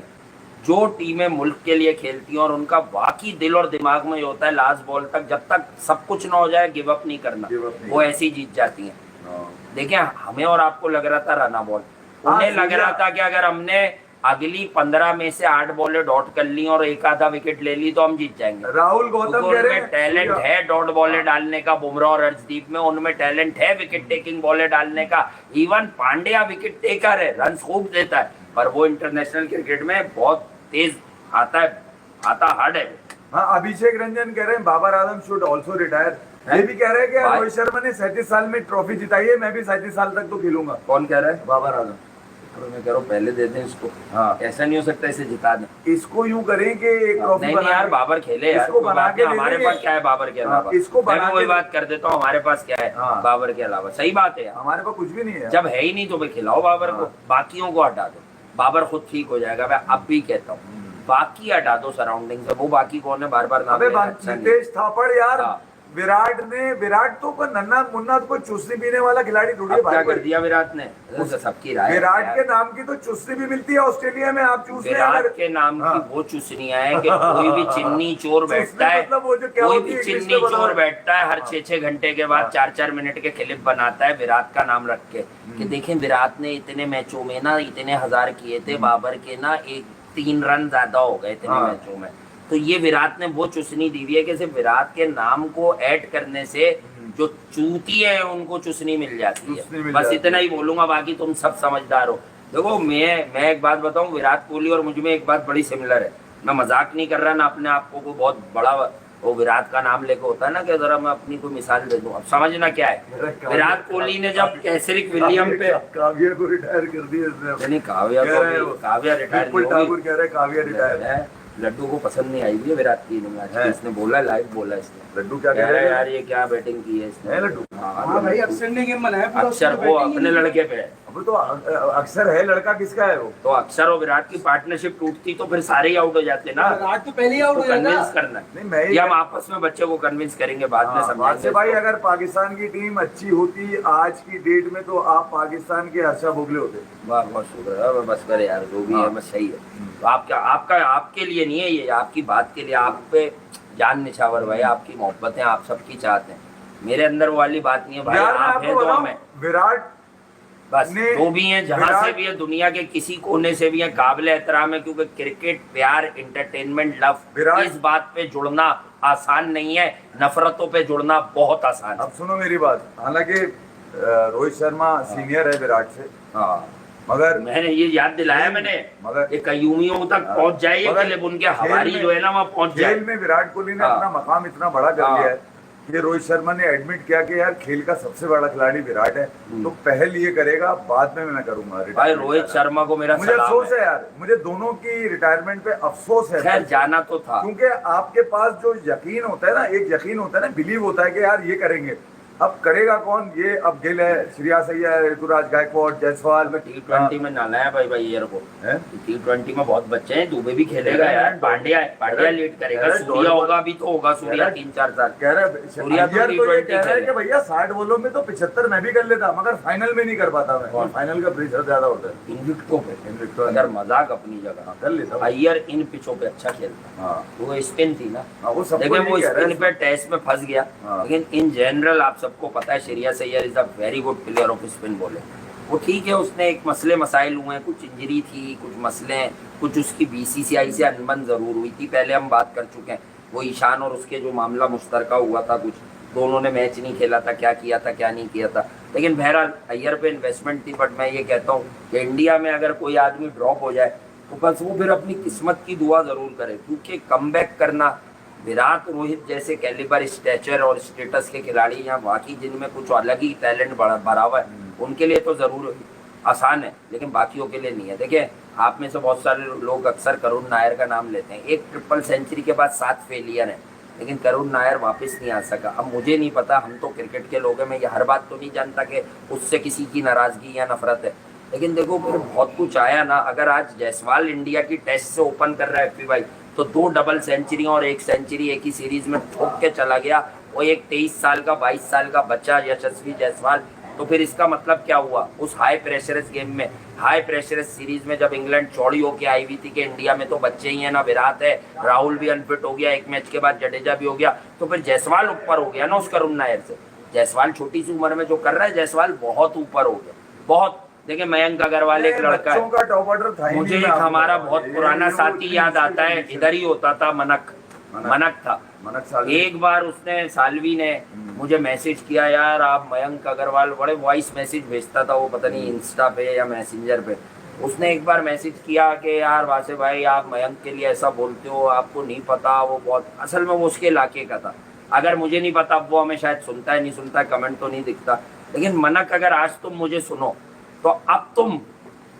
जो टीमें मुल्क के लिए खेलती हैं और उनका वाकई दिल और दिमाग में होता है लास्ट बॉल तक, जब तक सब कुछ ना हो जाए गिव अप नहीं करना, वो ऐसी जीत जाती हैं। देखिए हमें और आपको लग रहा था रना बॉल, उन्हें लग रहा था कि अगर हमने अगली 15 में से 8 बॉलें डॉट कर ली और एक आधा विकेट ले ली तो हम जीत जाएंगे। राहुल गौतम कह रहे हैं टैलेंट है डॉट बॉलें डालने का, बुमराह और अर्शदीप में उनमें टैलेंट है विकेट टेकिंग बॉलें डालने का। इवन पांड्या विकेट टेकर है, रन खूब देता है, पर वो इंटरनेशनल क्रिकेट में बहुत तेज आता हार्ड है। हाँ, अभिषेक रंजन कह रहे हैं Babar Azam should also retire. ये भी कह रहे हैं कि भाई- रोहित शर्मा ने 37 साल में ट्रॉफी जिताई है, मैं भी 37 साल तक तो खेलूंगा। कौन कह रहा है? बाबर आजम। तो मैं कह रहा हूँ पहले दे दें इसको। हाँ। ऐसा नहीं हो सकता इसे जिता दें। इसको यूं करें कि एक ट्रॉफी नहीं यार, बाबर खेले यार, इसको कोई बना बात के नहीं, दे हमारे देंगे। पास क्या है बाबर के हाँ, अलावा? इसको मैं बना भी वही के- बात कर देता हूँ, हमारे पास क्या है हाँ। बाबर के अलावा? सही बात है यार। हमारे पास कुछ भी नहीं है। जब है ही नहीं तो भाई खिलाओ बाबर को, हाँ। बाकियों को हटा दो, बाबर खुद ठीक हो जाएगा। मैं अब भी कहता हूँ बाकी हटा दो सराउंडिंग से। वो बाकी कौन है? बार बार नाम अबे लेना अच्छा नहीं है। नितेश थापड़ यार, हाँ। विराट तो कोई नन्ना मुन्ना तो कोई चुस्ती पीने वाला खिलाड़ी थोड़ी है अब क्या भाई। कर दिया विराट ने? तो सबकी राय है विराट यार। के नाम की तो चुस्ती भी मिलती है ऑस्ट्रेलिया में, आप चूस लें विराट अगर। के नाम की हाँ। वो चुस्नियां है कि कोई भी चिन्नी चोर चुस्नी बैठता है, मतलब वो जो क्या कोई होती भी है, इंग्लिश चिन्नी में बता चोर रहा। बैठता है हर हाँ। 6-6 घंटे के बाद हाँ। 4-4 मिनट के क्लिप बनाता है विराट का नाम रख के कि देखें विराट ने इतने मैचों में ना इतने हजार किए थे, बाबर के ना 3 रन ज्यादा हो गए इतने हाँ। मैचों में। तो ये विराट ने वो चुस्नी दी हुई है कि सिर्फ विराट के नाम को ऐड करने से जो चूती है उनको चुस्नी मिल जाती चुस्नी है। मिल बस जाती इतना है। ही बोलूंगा, बाकी तुम सब समझदार हो। देखो मैं एक बात बताऊं, विराट कोहली और मुझ में एक बात बड़ी सिमिलर है। मैं मजाक नहीं कर रहा ना, अपने आप को बहुत बड़ा वो विराट का नाम लेके होता है ना कि जरा मैं अपनी कोई मिसाल दे दूं। अब समझना क्या है, विराट कोहली ने जब कैसरिक विलियम पे काव्या को रिटायर कर दिया इसने। नहीं काव्या कह रहे हैं वो। काव्या रिटायर विपुल ठाकुर कह रहे हैं काव्या रिटायर है। है। लड्डू को पसंद नहीं आई हुई है विराट की इनिंग आज है। की। इसने बोला लाइव बोला इसने, लड्डू क्या कह कह रहा रहे है हैं यार ये क्या बैटिंग की है इसने। है लड्डू? हाँ भाई, अक्षर ने गेम बनाया पूरा, अक्षर उसमें वो बैटिंग ही अपने नहीं लड़के पे है। अब तो अक्सर है, लड़का किसका है वो? तो अक्षर और विराट की पार्टनरशिप टूटती तो फिर सारे ही आउट हो जाते ना। विराट तो पहले ही आउट हो कन्विंस जाएगा। करना है। नहीं, मैं ही- ये हम आपस में बच्चे को कन्विंस करेंगे, बाद में हाँ, बात समझाएंगे से भाई इसको। अगर पाकिस्तान की टीम अच्छी होती आज की डेट में तो आप पाकिस्तान के हर्षा भोगले होते। वाह बहुत शुक्र है, बस करे यार जो भी है हाँ। बस सही है। तो आपका आपके लिए नहीं है ये, आपकी बात के लिए, आप पे जान निछावर भाई, आपकी मोहब्बत है, आप सबकी चाहते हैं। मेरे अंदर वो वाली बात नहीं है भाई, यार मैं आप हैं आपको तो बताऊं, हमें विराट बस ने- जो भी है जहां से विराट- भी है दुनिया के किसी कोने से भी है काबिल एहतराम है, क्योंकि क्रिकेट प्यार एंटरटेनमेंट लव, विराट- इस बात पे जुड़ना आसान नहीं है, नफरतों पे जुड़ना बहुत आसान है। अब सुनो मेरी बात, हालांकि रोहित शर्मा सीनियर है विराट से, हाँ मगर मैंने ये याद दिलाया मैंने मगर ये कयूमियों तक पहुंच जाए ये मगर क्लिप, उनके खेल हवारी में- जो है ना वहाँ पहुंच जाए। खेल में विराट कोहली ने हाँ। अपना मकाम इतना बड़ा कर हाँ। लिया है कि रोहित शर्मा ने एडमिट किया कि यार खेल का सबसे बड़ा खिलाड़ी विराट है, तो पहल ये करेगा, बाद में मैं करूंगा भाई रिटायरमेंट रोहित का। शर्मा को मेरा मुझे सलाम अफसोस है। है यार, मुझे दोनों की रिटायरमेंट पे अफसोस है। खैर जाना तो था। क्योंकि आपके पास जो यकीन होता है ना, एक यकीन होता है ना, बिलीव होता है कि यार ये करेंगे, अब करेगा कौन? ये अब गिल है, श्रेयस अय्यर, ऋतुराज गायकवाड़, जायसवाल में T20 में नाला है भाई ईयर को, हैं? T20 में बहुत बच्चे हैं, दुबे भी खेलेगा यार, पांड्या लीड करेगा, अरे सूर्या होगा भी तो होगा, सूर्या अरे 3-4 साल। कह रहे सूर्या तो अय्यर तो ये T20 कह रहे हैं कि खेले। भैया 60 बॉलों में तो 75 मैं भी कर लेता, मगर फाइनल में नहीं कर पाता मैं, कौन? फाइनल का प्रेशर ज्यादा होता है। इन विकेटों पे इन विकेटों अगर में। मजाक अपनी जगह, कर लेता हूँ। अय्यर इन पिचों पे अच्छा खेलता है। हाँ वो स्पिन थी ना, हाँ, वो सबको लेकिन वो यही कह रहे स्पिन हैं। पे टेस्ट में फंस गया। हाँ। लेकिन इन जनरल आप सबको पता है Shreyas Iyer is a very good player off spin bowling. वो ठीक है, उसने एक मसले मसाइल हुए हैं, कुछ इंजरी थी, कुछ मसले, कुछ उसकी बीसीसीआई से अनबन जरूर हुई थी, पहले हम बात कर चुके हैं। वो ईशान और उसके जो मामला मुश्तरका हुआ था, कुछ दोनों ने मैच नहीं खेला था, क्या किया था क्या नहीं किया था। लेकिन बहरहाल अय्यर पे इन्वेस्टमेंट थी। बट मैं ये कहता हूँ कि इंडिया में अगर कोई आदमी ड्रॉप हो जाए तो बस वो फिर अपनी किस्मत की दुआ जरूर करे, क्योंकि कमबैक करना विराट रोहित जैसे कैलिबर स्टेचर और स्टेटस के खिलाड़ी यहाँ बाकी जिनमें कुछ अलग ही टैलेंट भरा हुआ है, उनके लिए तो जरूर आसान है, लेकिन बाकियों के लिए नहीं है। देखिए आप में से बहुत सारे लोग अक्सर करुण नायर का नाम लेते हैं, एक ट्रिपल सेंचुरी के बाद 7 फेलियर है, लेकिन करुण नायर वापस नहीं आ सका। अब मुझे नहीं पता, हम तो क्रिकेट के लोग हैं, मैं ये हर बात तो नहीं जानता कि उससे किसी की नाराजगी या नफरत है, लेकिन देखो फिर बहुत कुछ आया ना। अगर आज जायसवाल इंडिया की टेस्ट से ओपन कर रहा है एफपी भाई, तो 2 डबल सेंचुरी और 1 सेंचुरी एक ही सीरीज में ठोक के चला गया, और एक 23 साल का 22 साल का बच्चा यशस्वी जायसवाल, तो फिर इसका मतलब क्या हुआ? उस हाई प्रेशरस गेम में, हाई प्रेशरस सीरीज में जब इंग्लैंड चौड़ी होके आई हुई थी कि इंडिया में तो बच्चे ही हैं ना, विराट है, राहुल भी अनफिट हो गया, एक मैच के बाद जडेजा भी हो गया, तो फिर जायसवाल ऊपर हो गया ना उस करुण नायर से। जायसवाल छोटी सी उम्र में जो कर रहा है, जायसवाल बहुत ऊपर हो गया, बहुत। देखिए मयंक अग्रवाल एक लड़का बच्चों है, का टॉप ऑर्डर था ही मुझे नहीं, एक मैं आपको हमारा बताऊं। बहुत ये पुराना जो साथी टीम याद से आता है, टीम इधर ही होता था, मनक था। मनक साल एक बार उसने, सालवी ने मुझे मैसेज किया, यार आप मयंक अग्रवाल, बड़े वॉइस मैसेज भेजता था वो, पता नहीं इंस्टा पे या मैसेंजर पे, उसने एक बार मैसेज किया कि यार वासे भाई आप मयंक के लिए ऐसा बोलते हो, आपको नहीं पता, वो बहुत असल में वो उसके इलाके का था। अगर मुझे नहीं पता वो हमें शायद सुनता है नहीं सुनता, कमेंट तो नहीं दिखता, लेकिन मनक अगर आज तुम मुझे सुनो तो अब तुम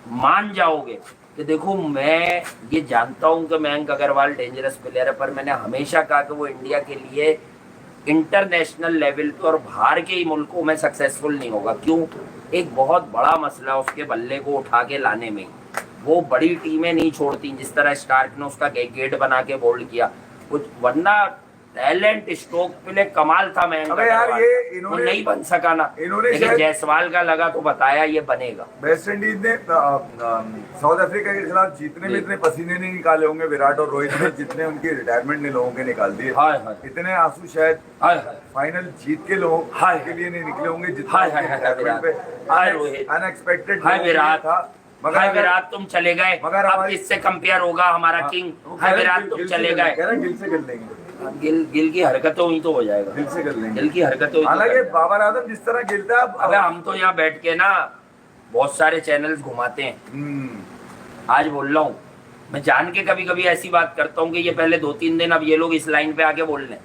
मान जाओगे कि देखो मैं ये जानता हूँ कि मयंक अग्रवाल डेंजरस प्लेयर है, पर मैंने हमेशा कहा कि वो इंडिया के लिए इंटरनेशनल लेवल पे और बाहर के ही मुल्कों में सक्सेसफुल नहीं होगा। क्यों? एक बहुत बड़ा मसला उसके बल्ले को उठा के लाने में। वो बड़ी टीमें नहीं छोड़ती, जिस तरह स्टार्क ने उसका गेट बना के बोल्ड किया कुछ, वरना टैलेंट स्ट्रोक प्ले कमाल था मयंक अबे यार अग्रवाल। ये वो इन्होंने नहीं बन सका ना, इन्होंने लेकिन शायद- जायसवाल का लगा तो बताया ये बनेगा। वेस्ट इंडीज ने साउथ अफ्रीका के खिलाफ जीतने में जी। इतने पसीने नहीं निकाले होंगे विराट और रोहित ने जितने उनके रिटायरमेंट ने लोगों के निकाल दिए। हाय हाय इतने आंसू शायद हाय हाय फाइनल जीत के लोगों हाय। के लिए नहीं निकले होंगे जितना हाय, उनके हाय, हाय, रिटायरमेंट विराट। हाय, रोहित। पे अनएक्सपेक्टेड हाय विराट था। मगर हाय अगर- विराट तुम चले गए, मगर अब हमारी- किससे कंपेयर होगा हमारा किंग? वो कह हाय रहे विराट गिल- तुम गिल से चले कर- गए। कह रहे गिल से कर लेंगे, गिल की हरकतों ही तो हो जाएगा, गिल से कर लेंगे। गिल की हरकतों ही तो हालांकि करेगा। बाबर आजम जिस तरह खेलता है अबे हम तो यहाँ बैठ के ना बहुत सारे चैनल्स घुमाते हैं, आज बोल रहा हूँ मैं जान के कभी कभी ऐसी बात करता हूँ कि ये पहले 2-3 दिन अब ये लोग इस लाइन पे आके बोल लें,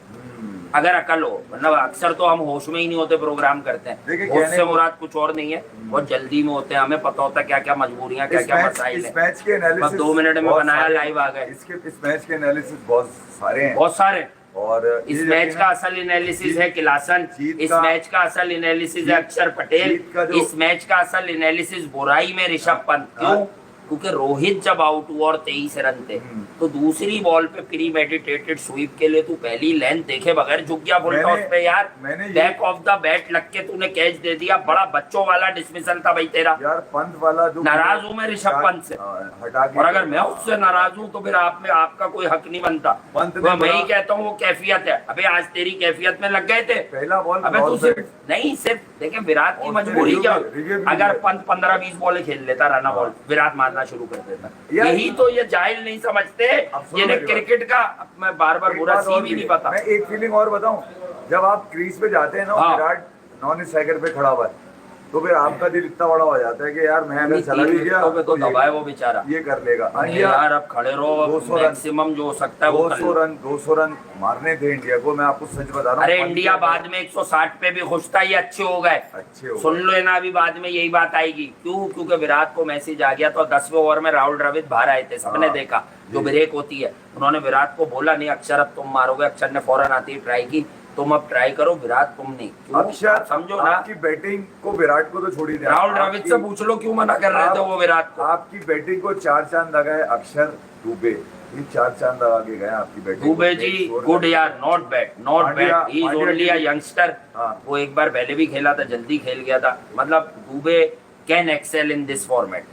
अगर अकल हो, वरना अक्सर तो हम होश में ही नहीं होते, प्रोग्राम करते देखिए, हैं। होश कहने से को- मुराद कुछ और नहीं है, बहुत जल्दी में होते हैं, हमें पता होता है क्या क्या मजबूरियां क्या क्या मसाइल इस है। मैच के बस एनालिसिस 2 मिनट में बनाया, लाइव आ गए। इस मैच के एनालिसिस बहुत सारे हैं बहुत सारे। और इस ये मैच यकीनन- का असल एनालिसिस है किलासन, जीत इस का- मैच का असल एनालिसिस है अक्षर पटेल, जीत का जो- इस मैच का असल एनालिसिस बुराई में ऋषभ पंत। क्यों? क्योंकि रोहित जब आउट हुआ और 23 रन थे तो दूसरी बॉल पे प्री मेडिटेटेड स्वीप के लिए तू पहली लेंथ देखे बगैर झुक गया फुल टॉस पे यार, मैंने ये- बैक ऑफ द बैट लग के तूने कैच दे दिया, बड़ा बच्चों वाला डिसमिसल था भाई तेरा। यार पंत वाला जो नाराज हूं मैं ऋषभ पंत से, हटा के और अगर मैं उससे नाराज हूं तो फिर आप में आपका कोई हक नहीं बनता। पंत ने तो मैं ही बड़ा- कहता हूँ वो कैफियत है। अबे आज तेरी कैफियत में लग गए थे, पहला बॉल अबे तू बहुत सिर्फ बैट। नहीं, सिर्फ देखे विराट की और मजबूरी रिव्यू क्या, भी- रिव्यू भी अगर भी- पंत 15-20 बॉल खेल लेता रना बॉल, विराट मारना शुरू कर देता। यार- यही तो ये जाहिल नहीं समझते, अब सुनो ये मेरी बात। क्रिकेट का, अब मैं बार बार एक बुरा बात सी और भी भी नहीं है। पता। मैं एक फीलिंग और बताऊं, जब आप क्रीज पे जाते हैं ना हाँ। विराट नॉन स्ट्राइकर पे खड़ा हुआ है तो फिर आपका दिल इतना बड़ा हो जाता है कि यार मैं अगर चला भी गया तो ये- दबाए वो बेचारा। ये कर लेगा। अरे इंडिया यार अब खड़े रहो, 200 रन- मैक्सिमम जो हो सकता है वो कर 200 लो। रन 200 रन मारने थे इंडिया को, मैं आपको सच बता रहा हूँ। अरे पंत इंडिया के- बाद में 160 पे भी खुश था, ये अच्छे हो गए। अच्छे हो सुन लो ना, अभी बाद में यही बात आएगी। क्यों? क्योंकि विराट को मैसेज आ गया तो 10वें ओवर में राहुल द्रविड़ बाहर आए थे, सबने हाँ। देखा जो ब्रेक होती है। उन्होंने विराट को बोला नहीं अक्षर अब तुम मारोगे, अक्षर ने फौरन आती ही ट्राई की, तुम अब ट्राई करो, विराट तुम नहीं। क्यों? अक्षर आप समझो ना, आपकी बैटिंग को विराट को तो छोड़ ही दिया। राहुल द्रविड़ आपकी- से पूछ लो क्यों मना कर रहे थे वो विराट को। आपकी बैटिंग को 4 चांद लगाए अक्षर दुबे, ये 4 चांद लगा के गए आपकी बैटिंग को। दुबे जी गुड यार, not bad, not Pandya- bad, he is Pandya only अ की- यंगस्टर। हाँ। वो एक बार पहले भी खेला था, जल्दी खेल गया था। मतलब Dube can excel in this format,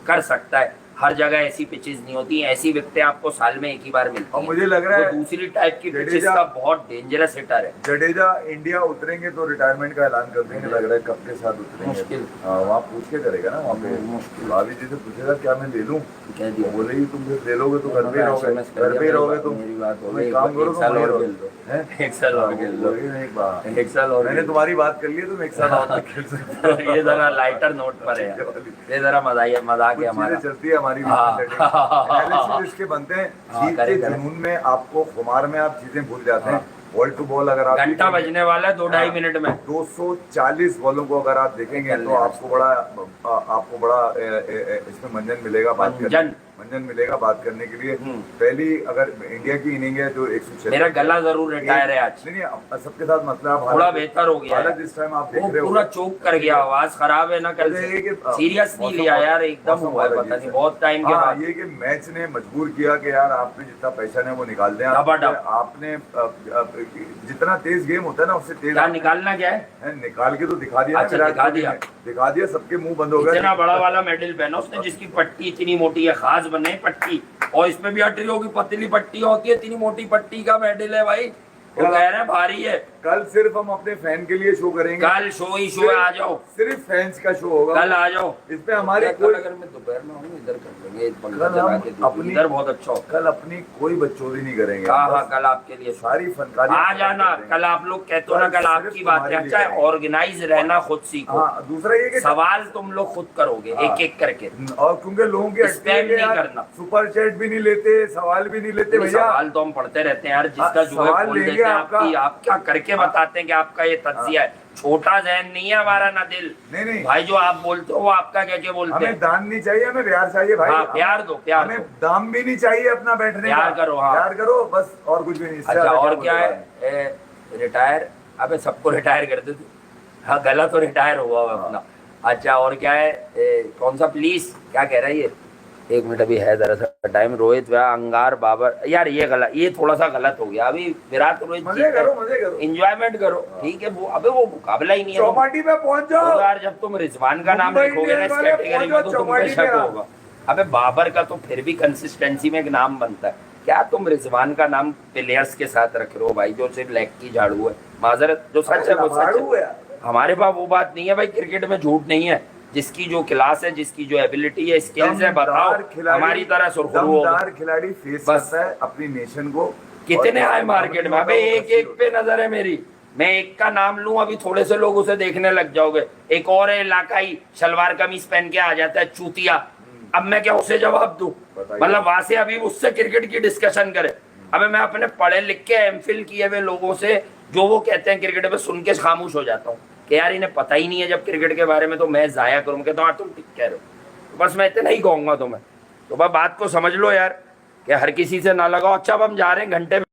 कर सकता है। हर जगह ऐसी पिचेस नहीं होती, ऐसी विकेटें आपको साल में एक ही बार मिलती और हैं। मुझे लग रहा है वो दूसरी टाइप की पिचेस जडेजा- का बहुत डेंजरस हिटर है। जडेजा इंडिया उतरेंगे तो रिटायरमेंट का ऐलान कर देंगे, लग रहा है कब के साथ उतरेंगे। मुश्किल। वहाँ पूछ के करेगा ना, वहाँ पे मुश्किल। भाभी जी से पूछेगा क्या मैं ले लूँ, कह दिया। वो बोलेगी तुम फिर ले लोगे तो घर पे ही रहोगे, SMS कर घर पे ही दिया, रहोगे तुम, मेरी बात हो तुम गई, एक काम करो एक साल तुम और वहीं खेल रहो। दो। हैं? एक साल और खेल दो। बोलेगी नहीं, एक बार एक साल और मैंने खेल दो। तुम्हारी बात कर ली है, तुम एक साल और तक खेल सकते हो। ये जरा लाइटर नोट पर है यार। ये जरा मजाक कुछ है हमारा। चीजें चलती है हमारी हाँ। एनालिसिस इसके बनते हैं, हाँ, जीत के करें, करें। जुनून में आपको खुमार में आप चीजें भूल जाते हैं। हाँ। बॉल टू बॉल अगर आप घंटा देखेंगे- बजने वाला है 2-2.5 हाँ, मिनट में। 240 बॉलों को अगर आप देखेंगे कर तो लेना। आपको बड़ा इसमें मंजन मिलेगा बात करने, मंजन मिलेगा बात करने के लिए। पहली अगर इंडिया की इनिंग है जो 106, मेरा गला जरूर रिटायर है आज, नहीं अब सबके साथ मतलब आप थोड़ा बेहतर हो गया हालत है। इस टाइम आप वो देख रहे हो पूरा चोक कर गया, आवाज खराब है ना कल ये से। कि, सीरियस नहीं मौसम लिया बहुत- यार, एकदम मौसम हुआ है, बहुत पता अजीब नहीं है। बहुत टाइम के हाँ, बाद। ये कि मैच ने मजबूर किया कि यार आपने जितना पैसा है वो निकाल दें। डबाडब। आपने जितना तेज गेम होता है ना उससे तेज क्या आपने- निकालना क्या है? है, निकाल के तो दिखा दिया ना अच्छा, विराट दिखा कोहली दिया। ने। दिखा दिया, सबके मुंह बंद हो गए। इतना बड़ा वाला मेडल पहना उसने जिसकी पट्टी इतनी मोटी है, खास बने पट्टी, और इसमें भी अटरियों की पतली पट्टी होती है, इतनी मोटी पट्टी का मेडल है भाई। वो कह रहे हैं भारी है, कल सिर्फ हम अपने फैन के लिए शो करेंगे। कल शो ही शो है, आ जाओ, सिर्फ फैंस का शो होगा। कल आ जाओ। इसमें हमारी कल कोई अगर मैं दोपहर में आऊँ इधर कर लेंगे, पंखा कल जला हम के अपनी इधर बहुत अच्छा होता कल अपनी कोई बकचोदी नहीं करेंगे। है। हाँ बस हाँ, कल आपके लिए शो। सारी फनकारी आ जाना कल, आप लोग कहते हो ना कल आपकी बात है। अच्छा, ऑर्गेनाइज रहना खुद सीखो। हाँ, दूसरा ये कि सवाल तुम लोग खुद करोगे हाँ। एक एक करके। और क्योंकि लोगों की स्पैम अटकी है नहीं यार, करना। सुपर चैट भी नहीं लेते, सवाल भी नहीं लेते भैया। सवाल तो हम पढ़ते रहते हैं यार, जिसका हाँ, जो है सवाल बोल लेंगे देते हैं। आपका। आपकी आप क्या करके बताते हैं कि आपका ये तज्जिया है। छोटा जहन नहीं है हमारा, ना दिल। नहीं भाई जो आप बोलते हो वो आपका क्या क्या बोलते हमें हैं। दान नहीं चाहिए, हमें प्यार चाहिए भाई। हाँ, प्यार दो, प्यार हमें दो। दाम भी नहीं चाहिए अपना बैठने का। प्यार करो, हाँ। प्यार करो बस, और कुछ भी नहीं। इससे अच्छा, ज्यादा और क्या बोलना है, रिटायर, अबे सबको रिटायर कर देते। हाँ, गला तो रिटायर हुआ है अपना। अच्छा, और क्या है, कौन सा प्लीज क्या कह रहा है ये, एक मिनट अभी है दरअसल टाइम। रोहित व अंगार बाबर, यार ये गलत, ये थोड़ा सा गलत हो गया। अभी विराट रोहित मजे करो, मजे करो, एंजॉयमेंट करो, ठीक है। वो अबे वो मुकाबला ही नहीं है। चौपाटी पे पहुंच तो जाओ यार जब तुम रिजवान का नाम मुंबई लिखोगे ना इस इंडियंस वाले कैटेगरी में, तो पहुंचो तुम पे चौपाटी शक पे। होगा। अबे बाबर का तो फिर भी कंसिस्टेंसी में एक नाम बनता है। क्या तुम रिजवान का नाम प्लेयर्स के साथ रख रहे हो भाई, जो सिर्फ लेग की झाड़ू है। माजरत, जो सच है वो सच झाड़ू है। है। हमारे पास वो बात नहीं है भाई, क्रिकेट में झूठ नहीं है। जिसकी जो क्लास है, जिसकी जो एबिलिटी है, स्किल्स है, बताओ। दमदार खिलाड़ी- हमारी तरह सुरखरू हो। दमदार खिलाड़ी फेस बस। करता है अपनी नेशन को। कितने और आए मार्केट में, अबे एक एक पे नजर है मेरी। मैं एक का नाम लूं, अभी थोड़े से लोग उसे देखने लग जाओगे। एक और है इलाकाई, शलवार कमीज पहन के आ जाता है, चूतिया। अब मैं क्या उसे जवाब दूं? बताइए। मतलब वहां से अभी उससे क्रिकेट की डिस्कशन करे। अबे मैं अपने पढ़े लिख के एमफिल किए हुए लोगों से जो वो कहते हैं क्रिकेट पे, सुन के खामोश हो जाता हूँ कि यार इन्हें पता ही नहीं है जब क्रिकेट के बारे में, तो मैं जाया करूँ। कहता हूँ तुम ठीक कह रहे हो। बस मैं इतना ही कहूंगा तुम्हें। तो बस बात को समझ लो यार, कि हर किसी से ना लगाओ। अच्छा, अब हम जा रहे हैं घंटे